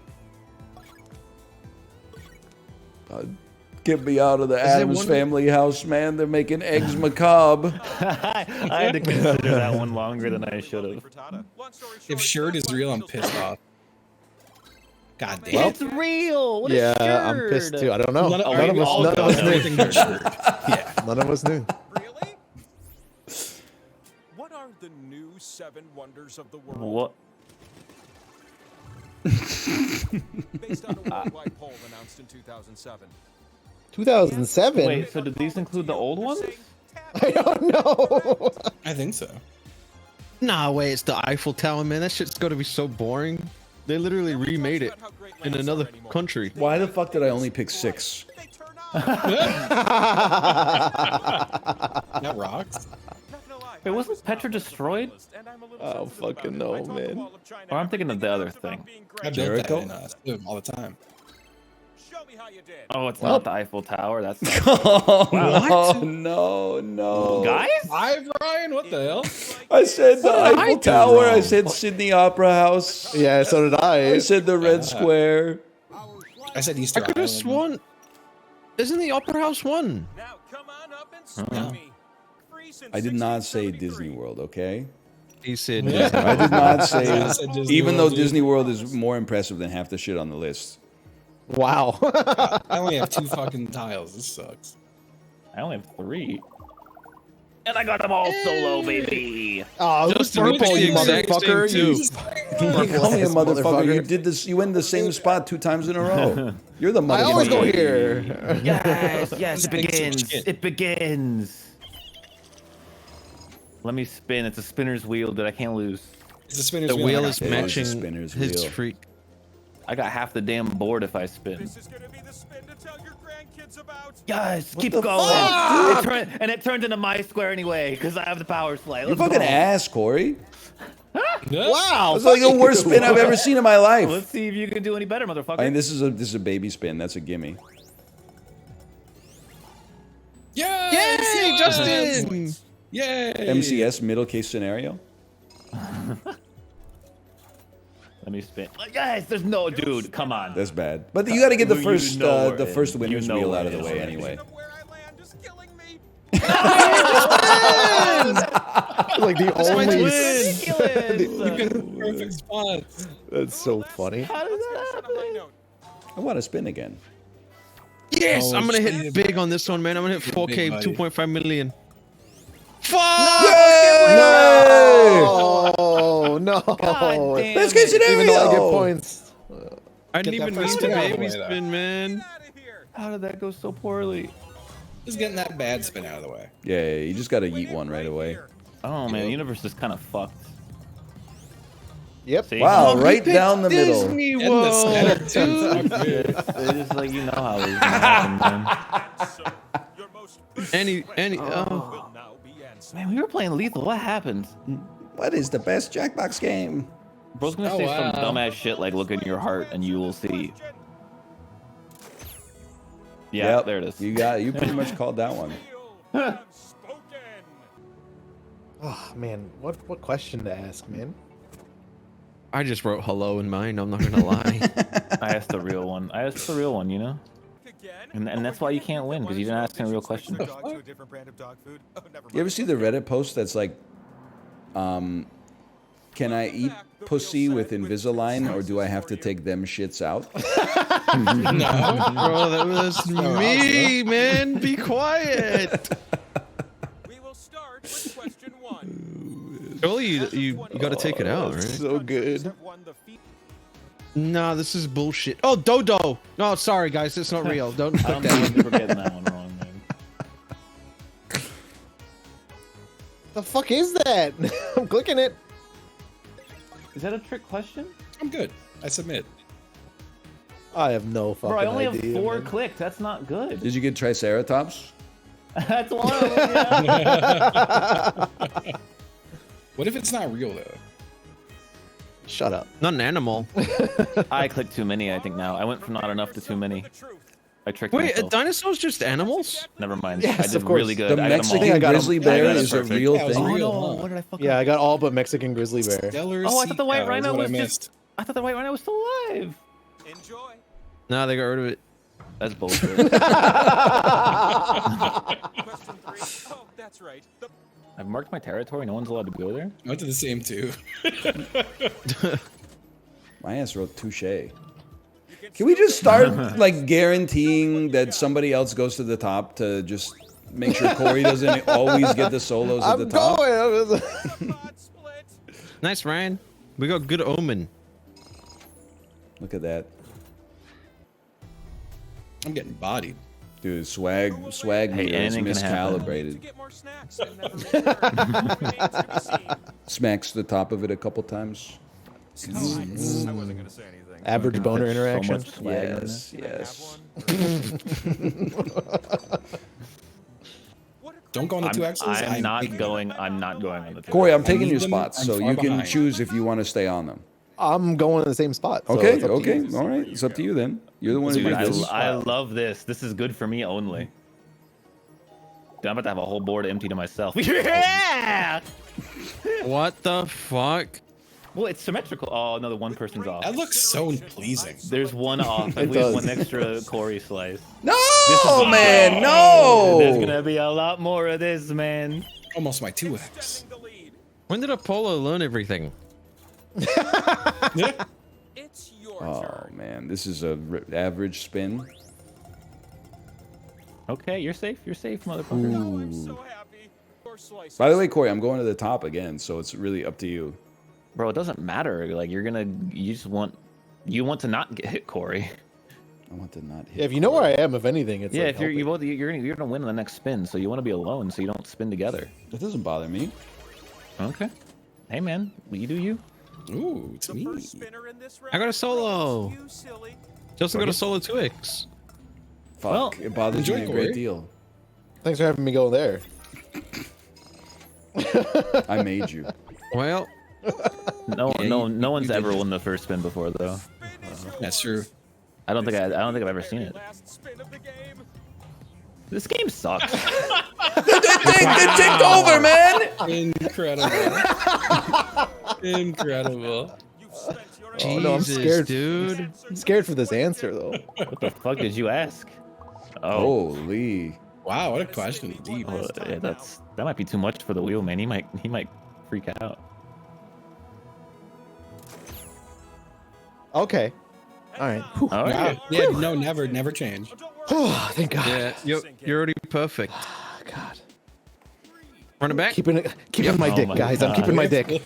Get me out of the
there
Addams
one-
Family house, man. They're making eggs macabre.
I had to consider that one longer than I should have.
If shirt is real, I'm pissed off. God damn.
It's real. What
Yeah,
a shirt.
I'm pissed too. I don't know.
None of-
None of
we
us,
all
none of
don't
us
know
knew.
anything but shirt. Yeah.
None of us knew.
Really? 7 wonders of the world.
What?
What are the new 7 wonders of the world?
What?
1. Based on a worldwide poll announced in 2007.
2007.
Wait, so did these include the old ones?
I don't know.
I think so.
Nah, wait, it's the Eiffel Tower, man. That shit's got to be so boring. They literally remade it in another country.
Why the fuck did I only pick 6?
That rocks.
Wait, wasn't Petra destroyed?
Oh, fucking no, man.
Or I'm thinking of the other thing.
I built
Jericho?
that in all the time.
Oh, it's not the Eiffel Tower. That's
Oh, no.
guys.
Hi, Brian. What the hell?
I said the Eiffel Tower. I said Sydney Opera House.
Yeah, so did I.
I said the Red Square.
I said Easter
I could have
Island.
sworn. Isn't the Opera House one?
I did not say Disney World, okay?
He said.
I did not say,
I said Disney
even though
World, dude.
Disney World is more impressive than half the shit on the list.
Wow.
I only have 2 fucking tiles. This sucks.
I only have 3. And I got them all solo, baby.
Oh,
Justin,
purple,
we picked
you
the exact
motherfucker.
same
You
too.
You call me a motherfucker. You did this. You went in the same spot 2 times in a row. You're the motherfucker.
I always go here.
Yes, it
Thanks for
begins.
shit.
It begins. Let me spin. It's a spinner's wheel that I can't lose.
It's a spinner's
The wheel is
It is a
matching
spinner's
his
wheel.
freak.
I got half the damn board if I spin.
This is gonna be the spin to tell your grandkids about.
Guys, keep
the
going.
fuck?
It turned into my square anyway because I have the power slide.
You
Let's
fucking
go.
ass, Corey.
Wow.
That's like the worst spin I've ever seen in my life.
Let's see if you can do any better, motherfucker.
I mean, this is a baby spin. That's a gimme.
Yay,
Justin!
Yay!
MCS middle case scenario.
Let me spin. Guys, there's no dude. Come on.
That's bad. But you got to get the
You
first
know
the
where
first
it-
winner's
you know
wheel
where
out of the
it
way
is.
anyway.
Where I land is killing me.
Like the only.
Ridiculous.
Perfect spot.
That's so funny.
How does that happen?
I want to spin again.
Yes,
Oh,
I'm gonna hit
shit.
big on this one, man. I'm gonna hit 4K,
big, buddy.
2.5 million. Fuck!
Oh no!
God damn
Best case
it.
scenario.
Even though I get points.
I didn't
Get that
even mean
first
to
spin out of the
baby
way, though.
spin, man.
How did that go so poorly?
Just getting that bad spin out of the way.
Yeah, you just got to eat one right away.
Oh man, the universe is kind of fucked.
Yep.
See?
Wow,
Oh, he
right
picked
down the middle.
Disney
In the
World,
center,
dude.
too. Fuck you.
It's just like you know how it's gonna happen, man.
Oh.
Man, we were playing lethal. What happened?
What is the best Jackbox game?
Bro's gonna
Oh,
say some
wow.
dumbass shit like "Look in your heart and you will see." Yeah,
Yep,
there it is.
You pretty much called that one.
Oh man, what question to ask, man?
I just wrote hello in mine. I'm not gonna lie.
I asked the real one. You know. And that's why you can't win because you didn't ask any real question.
You ever see the Reddit post that's like, can I eat pussy with Invisalign or do I have to take them shits out?
Bro, that was me, man. Be quiet.
We will start with question 1.
Surely you got to take it out, right?
So good.
Nah, this is bullshit. Oh, Dodo. No, sorry, guys. It's not real. Don't
I
click
don't
that.
think we're getting that one wrong, man.
The fuck is that? I'm clicking it.
Is that a trick question?
I'm good. I submit.
I have no fucking
Bro, I only
idea.
have 4
man.
clicks. That's not good.
Did you get Triceratops?
That's one of them, yeah.
What if it's not real though?
Shut up.
Not an animal.
I clicked too many, I think now. I went from not enough to too many. I tricked
Wait, are
myself.
dinosaurs just animals?
Never mind.
Yes,
I did
of course.
really good.
The
I got them all.
Mexican
I got 'em.
grizzly
I got
bear
it
is a
perfect.
real
Yeah, it was
thing.
a
Oh
real
no,
one.
what did I fuck
Yeah,
up?
I got all but Mexican grizzly bear.
Stellar
Oh, I thought the white
sea cow is
rhino
what
was
I
just...
missed.
I thought the white rhino was still alive.
Enjoy.
Nah, they got rid of it.
That's bullshit.
Question 3. Oh, that's right.
I've marked my territory. No one's allowed to go there.
I went to the same 2.
My ass wrote touche. Can we just start like guaranteeing that somebody else goes to the top to just make sure Kory doesn't always get the solos at the
I'm
top?
going.
Nice, Ryan. We got good omen.
Look at that.
I'm getting bodied.
Dude, swag
Hey,
meter is
anything can happen.
miscalibrated.
Get more snacks and never return. Remains to be seen.
Smacks the top of it a couple times.
I wasn't gonna say anything.
Average boner
So
interaction.
much swag in
Yes, yes.
Don't go on the two X's.
I'm not going on the two.
Corey, I'm taking
need
your
them.
spots,
I'm
so
far
you can
behind.
choose if you want to stay on them.
I'm going in the same spot. so
Okay,
it's up to
okay,
you.
all right. It's up to you then. You're the one who
Dude,
made this.
I love this. This is good for me only. Dude, I'm about to have a whole board empty to myself. Yeah!
What the fuck?
Well, it's symmetrical. Oh, no, the one person's off.
That looks so pleasing.
There's one off.
It
We have
does.
one extra Kory slice.
No, man, no.
There's gonna be a lot more of this, man.
Almost my 2X.
When did Apollo learn everything?
It's your
Oh
turn.
man, this is a average spin.
Okay, you're safe. You're safe, motherfucker.
Oh, I'm so happy. Your slices.
By the way, Corey, I'm going to the top again, so it's really up to you.
Bro, it doesn't matter. Like you want to not get hit, Kory.
I want to not hit.
Yeah, if you know where I am, if anything, it's
Yeah,
like
if you're
helping.
you're gonna win on the next spin, so you want to be alone, so you don't spin together.
That doesn't bother me.
Okay. Hey man, you do you.
Ooh, it's
The
me.
first spinner in this round.
I got a solo.
You silly.
Justin got a solo 2x.
Fuck,
Well,
it bothers
enjoy,
me a
Corey.
great deal.
Thanks for having me go there.
I made you.
Well,
No one's
you
ever
did.
won the first spin before though.
That's true.
I don't think I've ever seen it.
Last spin of the game.
This game sucks.
It ticked over, man.
Incredible. Incredible.
You've spent your
Oh, no, I'm
Jesus,
scared.
dude.
I'm scared for this answer though.
What the fuck did you ask? Oh,
Holy.
Wow, what a question. Deep.
yeah, that might be too much for the wheel, man. He might freak out.
Okay. All right. Whew.
All right.
Wow. Yeah, no, never change.
Oh, thank God.
Yeah, you're already perfect.
God.
Run it back.
Keeping my
Oh
dick,
my
guys. I'm
God.
keeping my dick.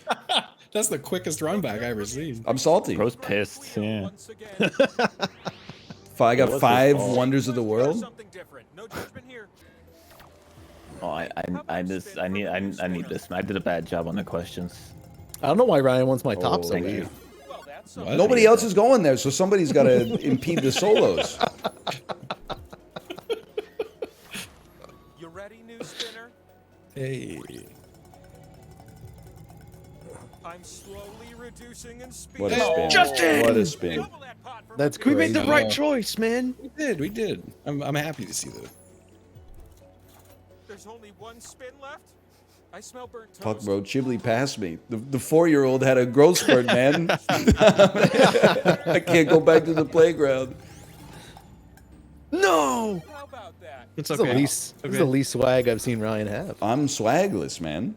That's the quickest run back I ever seen.
I'm salty.
Bro's pissed. Yeah.
Once again.
I got
What's
5
this?
wonders of the world.
Something different. No judgment here.
Oh, I need this. I did a bad job on the questions.
I don't know why Ryan wants my top so
Thank
bad.
you.
Well, that's
What?
Nobody else is going there, so somebody's got to impede the solos.
You ready, new spinner?
Hey.
I'm slowly reducing in speed.
What a spin.
Justin!
What a spin.
Double that pot for
That's
We
crazy.
made the right choice, man.
We did. I'm happy to see that.
There's only one spin left. I smell burnt toast.
Fuck, bro. Chibli passed me. The 4-year-old had a growth spurt, man. I can't go back to the playground.
No.
How about that?
It's
This is
okay.
this is the least swag I've seen Ryan have.
I'm swagless, man.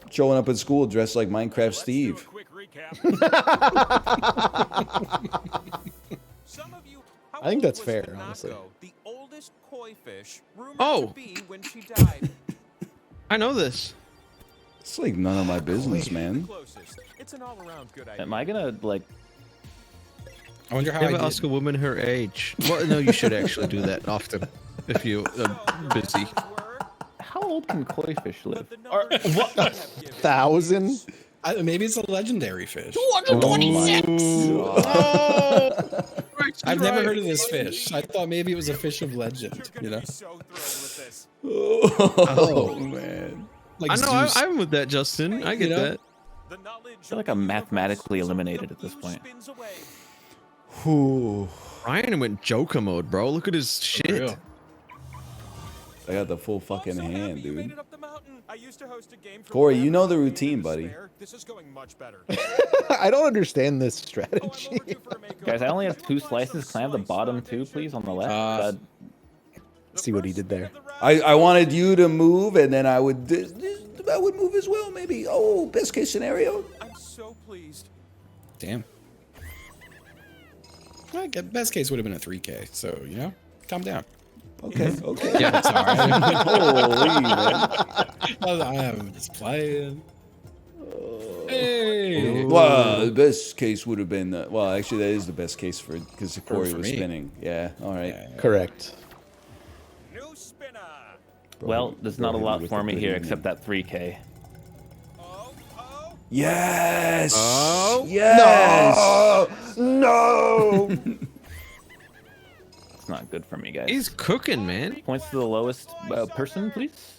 Showing up at school dressed like Minecraft
Let's do a
Steve.
quick recap. Some of you, how
I think
old
that's
was
fair,
Hanako,
honestly.
The oldest koi fish rumored
Oh.
to be when she died.
I know this.
It's like none of my business, man.
Closest. It's an all-around good idea.
Am I gonna like?
I wonder how
Never
I did.
ask a woman her age. Well, no, you should actually do that often if you're busy.
How old can koi fish live?
But the number you should have given
1,000.
Maybe it's a legendary fish. I've never heard of this fish. I thought maybe it was a fish of legend.
You're
You
gonna
know,
be so thrilled with this.
Oh, man.
like
I know.
Zeus.
I'm with that, Justin. I get
You know?
that.
The knowledge
I feel like I'm mathematically eliminated at this point.
spins away.
Whew.
Ryan went Joker mode, bro. Look at his shit.
real.
I got the full fucking
Also
hand,
happy you made
dude.
it up the mountain. I used to host a game for
Corey, you know the
Bandle.
routine, buddy.
This is going much better.
I don't understand this
Oh, I
strategy.
lowered you for a makeover.
Guys, I only have 2
Would you like
slices.
some
Can I have the
slice
bottom 2,
foundation?
please, on the left?
The
See what he
first
did there.
spin of the round
I wanted you to move, and then I would move as well, maybe. Oh, best case scenario.
I'm so pleased.
Damn. I get best case would have been a 3K. So you know, calm down.
Okay, okay.
Yeah, it's alright.
Holy, man.
I'm just playing. Hey. Hey.
Well, the best case would have been. Well, actually, that is the best case for because Kory
for
was
me.
spinning. Yeah. All right.
Correct.
New spinner.
Well, there's not a
Bro,
lot
with
for
the
me
good
here
evening.
except that 3K.
Yes.
Oh.
Yes.
No.
It's not good for me, guys.
He's cooking, man.
Points to the lowest person, please.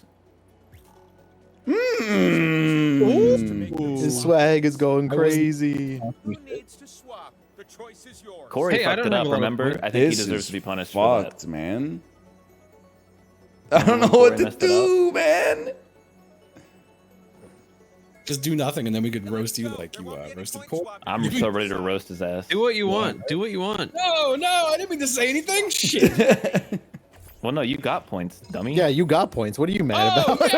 His swag is going crazy.
Who needs to swap? The choice is yours.
Kory
Hey, I
fucked
don't
it
have
up,
a lot of
remember?
points.
I think
This
he deserves
is
to be punished for that.
fucked, man. I don't know
Kory
what to
messed it
do, man.
Just do nothing, and then we could roast you like you roasted Cole.
I'm so ready to roast his ass.
Do what you want. Do what you want.
No, I didn't mean to say anything. Shit.
Well, no, you got points, dummy.
Yeah, you got points. What are you mad
Oh,
about?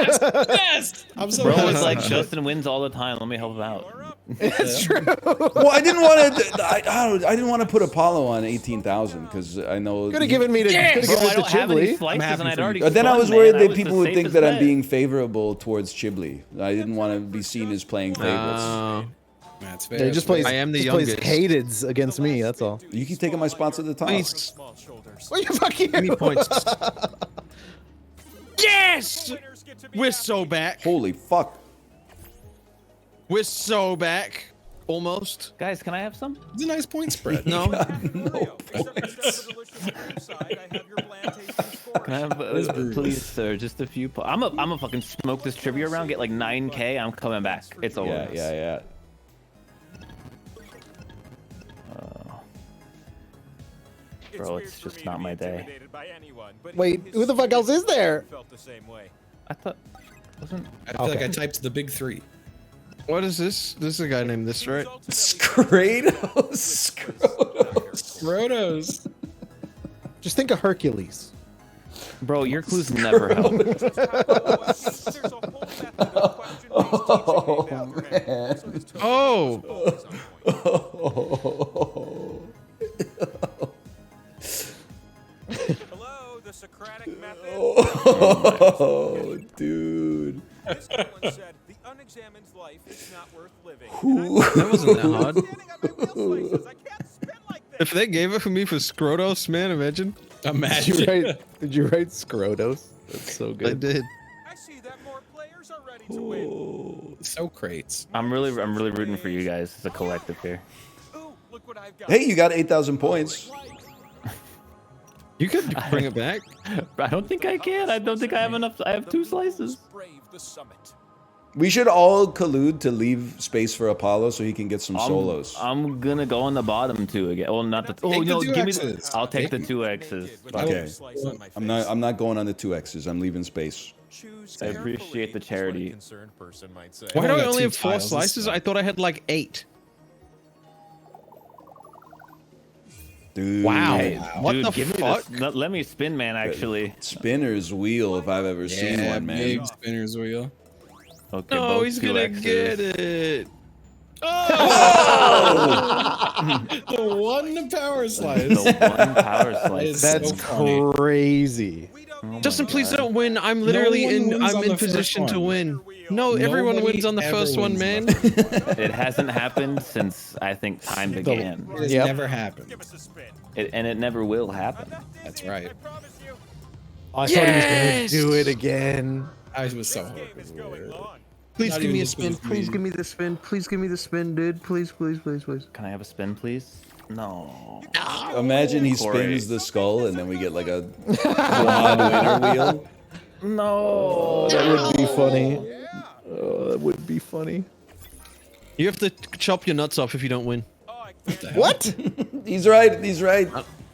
yes. I'm so
Bro
happy.
was like, Justin wins all the time. Let me help him out.
It's true.
Well, I didn't want to. I didn't want to put Apollo on 18,000 because I know.
Could have given me to.
Yes!
Could
Bro,
have
I
given
don't
it to
have any
Chiblee.
slices,
happy
and I'd
for you.
already.
But then I
spun,
was
man.
worried
That
that
was
people
the
would think
safest
that I'm
bet.
being favorable towards Chiblee. I didn't want to be seen as playing favorites.
That's fair.
Yeah, he just plays.
I am the
just plays
youngest.
hateds against me. That's all.
You keep taking my spots at the top.
Please.
What you fuck
Give me
you?
points. Yes! We're so back.
Holy fuck!
We're so back. Almost.
Guys, can I have some?
It's a nice point spread.
No.
No.
Can I have, please, sir, just a few. I'm a fucking smoke this trivia round. Get like 9K. I'm coming back. It's over.
Yeah.
Bro, it's just not my day.
Wait, who the fuck else is there?
I thought wasn't.
I feel like I typed the big three.
What is this? This is a guy named this, right?
Scratos.
Scrotos.
Just think of Hercules.
Bro, your clues never help.
Oh man.
Oh.
Hello, the Socratic method.
Oh, dude.
This one said, the unexamined life is not worth living.
That wasn't that hard.
Standing on my wheel slices. I can't spin like this.
If they gave it for me for Scrotos, man, imagine.
Imagine.
Did you write Scrotos? That's so
I
good.
did.
I see that more players are ready to win.
So crates.
I'm really rooting for you guys as a collective here.
Ooh, look what I've got.
Hey, you got 8,000 points.
You could bring it back.
I don't think I can. I don't think I have enough. I have 2 slices.
Brave the summit.
We should all collude to leave space for Apollo so he can get some solos.
I'm gonna go on the bottom 2 again. Well, not the. Oh
Take the
no,
two
give me.
X's.
I'll take the
Take
2 X's.
Okay. I'm not going on the 2 X's. I'm leaving space.
I appreciate the charity.
Why do I
got
only
two
have 4
tiles this
slices?
time.
I thought I had like 8.
Dude.
Wow.
Hey,
What
dude,
the
give
fuck?
me this. Let me spin, man. Actually.
Spinner's wheel, if I've ever seen
Yeah,
one, man.
big spinner's wheel.
Okay.
No,
both
he's
2
gonna
X's.
get it.
The one power slice.
The one power
That
slice.
is
That's
so funny.
crazy.
Justin, please don't win. I'm literally
one
in.
wins
I'm
on
in
the first
position to
one.
win. No, everyone
Nobody
wins on the
ever
first one,
wins
man.
on the
It hasn't happened since I think time began.
It has
Yep.
never happened.
Give us a spin.
And it never will happen.
That's right.
I promise you.
Oh, I thought he was
Yes!
gonna do it again.
I was so
Game is
hoping.
going long.
Please
Not
give me
even
a
just
spin.
with
Please
me.
give me the spin. Please give me the spin, dude. Please, please, please, please.
Can I have a spin, please? No.
Imagine he
Kory.
spins the skull and then we get like a quad winner wheel.
No.
That would be funny. Oh, that would be funny.
You have to chop your nuts off if you don't win.
Oh, I can't.
What?
He's right. He's right.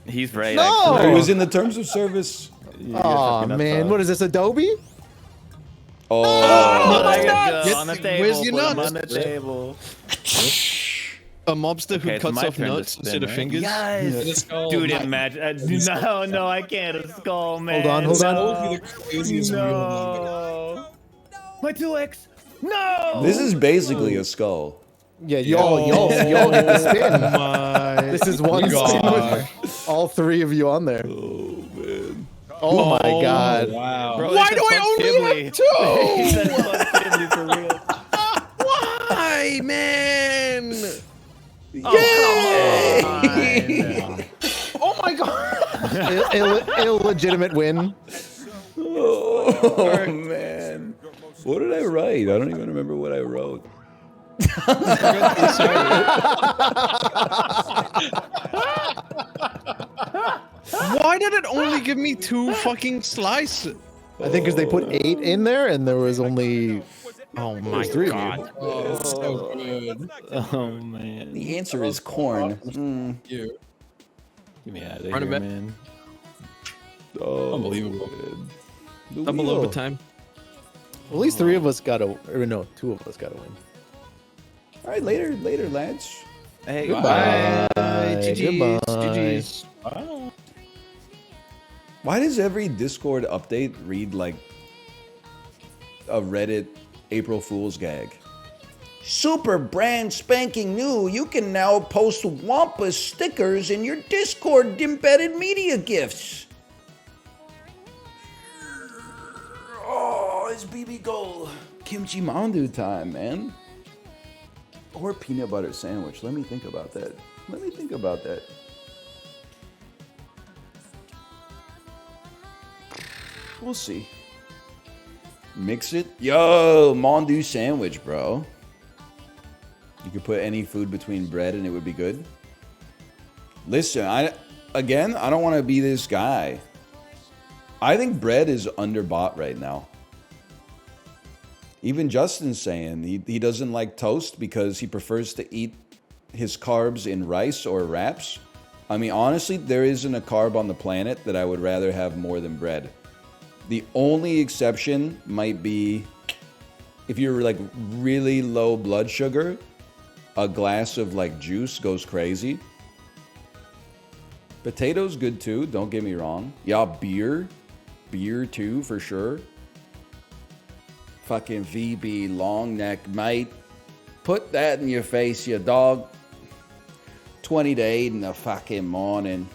He's right.
No!
It was in the terms of service.
Oh man, what is this? Adobe?
Oh.
On the table.
Where's your
put 'em
nuts?
on the table.
A mobster
Okay,
who
it's
cuts
my
off
turn to
nuts
spin,
instead of
right?
fingers.
Yes. Dude, imagine. No, I can't. A skull, man.
Hold on.
That would be the craziest wheel number.
No. My 2X. No.
This is basically a skull.
Yeah, y'all get the spin.
My
This is one spin with all 3 of you on there.
Oh man.
Oh my god.
Wow.
Bro,
Why
they
do
said
I
fuck
only
Ghibli.
have 2?
They said fuck Ghibli for real.
Why, man? Oh my god!
Illegitimate win.
Oh man. What did I write? I don't even remember what I wrote.
Why did it only give me 2 fucking slices?
I think because they put 8 in there and there was only.
Oh my
3
god.
Oh, so good.
Oh man.
The answer is corn.
You.
Get me out of
Run
here,
it back.
man.
Oh,
Unbelievable.
man. The
Double
wheel.
overtime.
At least 3 of us got to. Or no, 2 of us got to win.
All right, later, lads.
Hey,
Goodbye.
Goodbye.
GG's.
Why does every Discord update read like a Reddit April Fool's gag? Super brand spanking new. You can now post Wampa stickers in your Discord embedded media gifts. Oh, it's BB Gold. Kimchi mandu time, man. Or peanut butter sandwich. Let me think about that. We'll see. Mix it. Yo, mandu sandwich, bro. You could put any food between bread and it would be good. Listen, I don't want to be this guy. I think bread is underbought right now. Even Justin's saying he doesn't like toast because he prefers to eat his carbs in rice or wraps. I mean, honestly, there isn't a carb on the planet that I would rather have more than bread. The only exception might be if you're like really low blood sugar, a glass of like juice goes crazy. Potatoes good too, don't get me wrong. Yeah, beer too for sure. Fucking VB long neck, mate. Put that in your face, you dog. 20 to 8 in the fucking morning.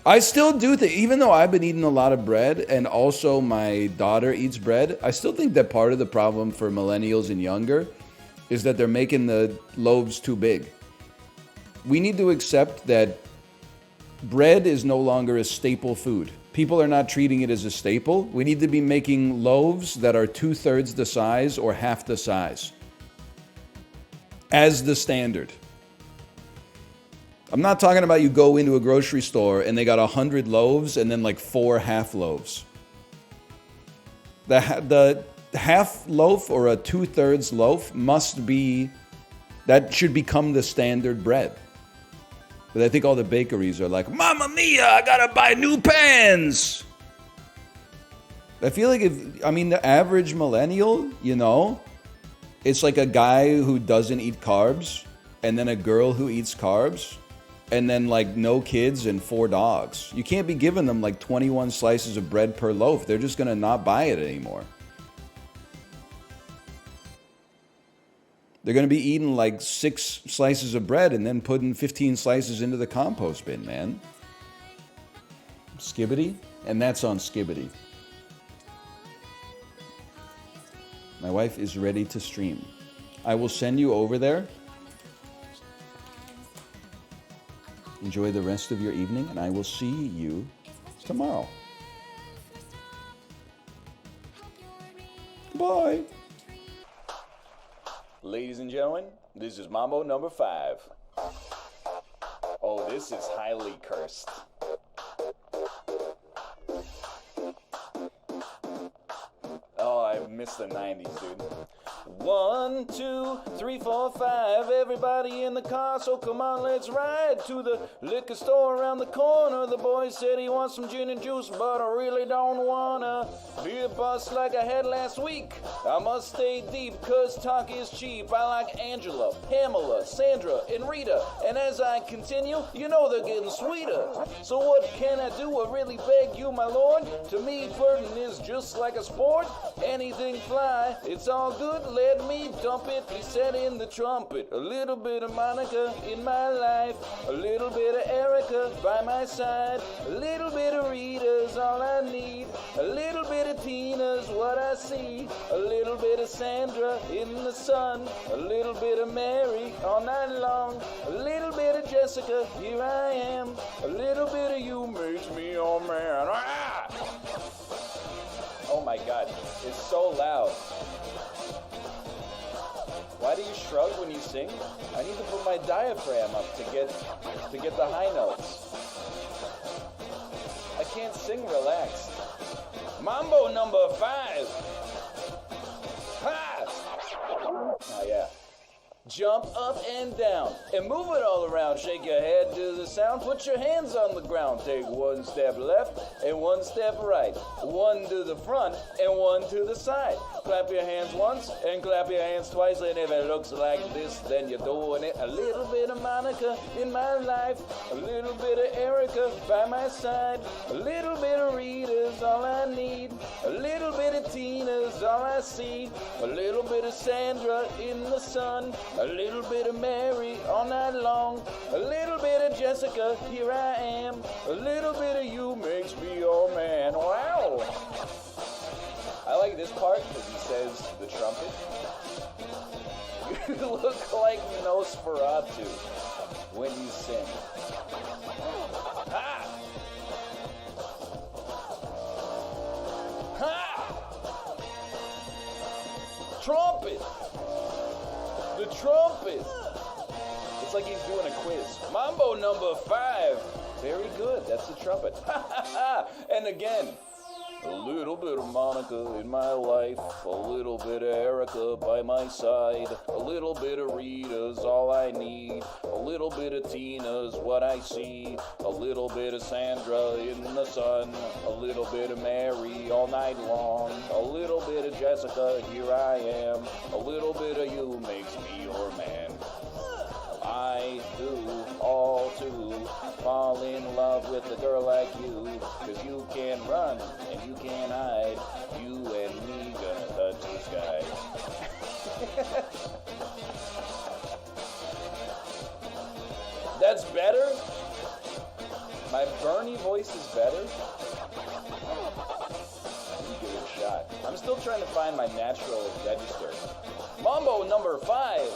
I still do think, even though I've been eating a lot of bread and also my daughter eats bread, I still think that part of the problem for millennials and younger is that they're making the loaves too big. We need to accept that bread is no longer a staple food. People are not treating it as a staple. We need to be making loaves that are 2/3 the size or half the size as the standard. I'm not talking about you go into a grocery store and they got 100 loaves and then like 4 half loaves. The half loaf or a 2/3 loaf must be, that should become the standard bread. But I think all the bakeries are like, Mamma mia, I gotta buy new pans. I feel like the average millennial, it's like a guy who doesn't eat carbs and then a girl who eats carbs. And then like no kids and 4 dogs. You can't be giving them like 21 slices of bread per loaf. They're just gonna not buy it anymore. They're gonna be eating like 6 slices of bread and then putting 15 slices into the compost bin, man. Skibbity? And that's on Skibbity. My wife is ready to stream. I will send you over there. Enjoy the rest of your evening, and I will see you tomorrow. Goodbye. Ladies and gentlemen, this is Mambo number 5. Oh, this is highly cursed. Oh, I missed the 90s, dude. 1, 2, 3, 4, 5. Everybody in the car, so come on, let's ride to the liquor store around the corner. The boy said he wants some gin and juice, but I really don't wanna be a bust like I had last week. I must stay deep, cause talk is cheap. I like Angela, Pamela, Sandra, and Rita. And as I continue, they're getting sweeter. So what can I do? I really beg you, my lord. To me, flirting is just like a sport. Anything fly, it's all good. let me dump it, he said in the trumpet. A little bit of Monica in my life, a little bit of Erica by my side, a little bit of Rita's all I need, a little bit of Tina's what I see, a little bit of Sandra in the sun, a little bit of Mary all night long, a little bit of Jessica, here I am, a little bit of you makes me your man. Ah! Oh my god, it's so loud. Why do you shrug when you sing? I need to put my diaphragm up to get the high notes. I can't sing relaxed. Mambo number 5. Ha! Oh yeah. Jump up and down and move it all around. Shake your head to the sound. Put your hands on the ground. Take one step left and one step right. One to the front and one to the side. Clap your hands once and clap your hands twice. And if it looks like this, then you're doing it. A little bit of Monica in my life. A little bit of Erica by my side. A little bit of Rita's all I need. A little bit of Tina's all I see. A little bit of Sandra in the sun. A little bit of Mary all night long. A little bit of Jessica, here I am. A little bit of you makes me your man. Wow! I like this part because he says the trumpet. You look like Nosferatu when you sing. Ha! Ha! Trumpet! The trumpet! It's like he's doing a quiz. Mambo number 5. Very good. That's the trumpet. And again. A little bit of Monica in my life, a little bit of Erica by my side, a little bit of Rita's all I need, a little bit of Tina's what I see, a little bit of Sandra in the sun, a little bit of Mary all night long, a little bit of Jessica, here I am, a little bit of you makes me your man. I do all to fall in love with a girl like you, 'cause you can't run and you can't hide, you and me gonna touch the sky. That's better? My Bernie voice is better? Let me give it a shot. I'm still trying to find my natural register. Mambo number 5.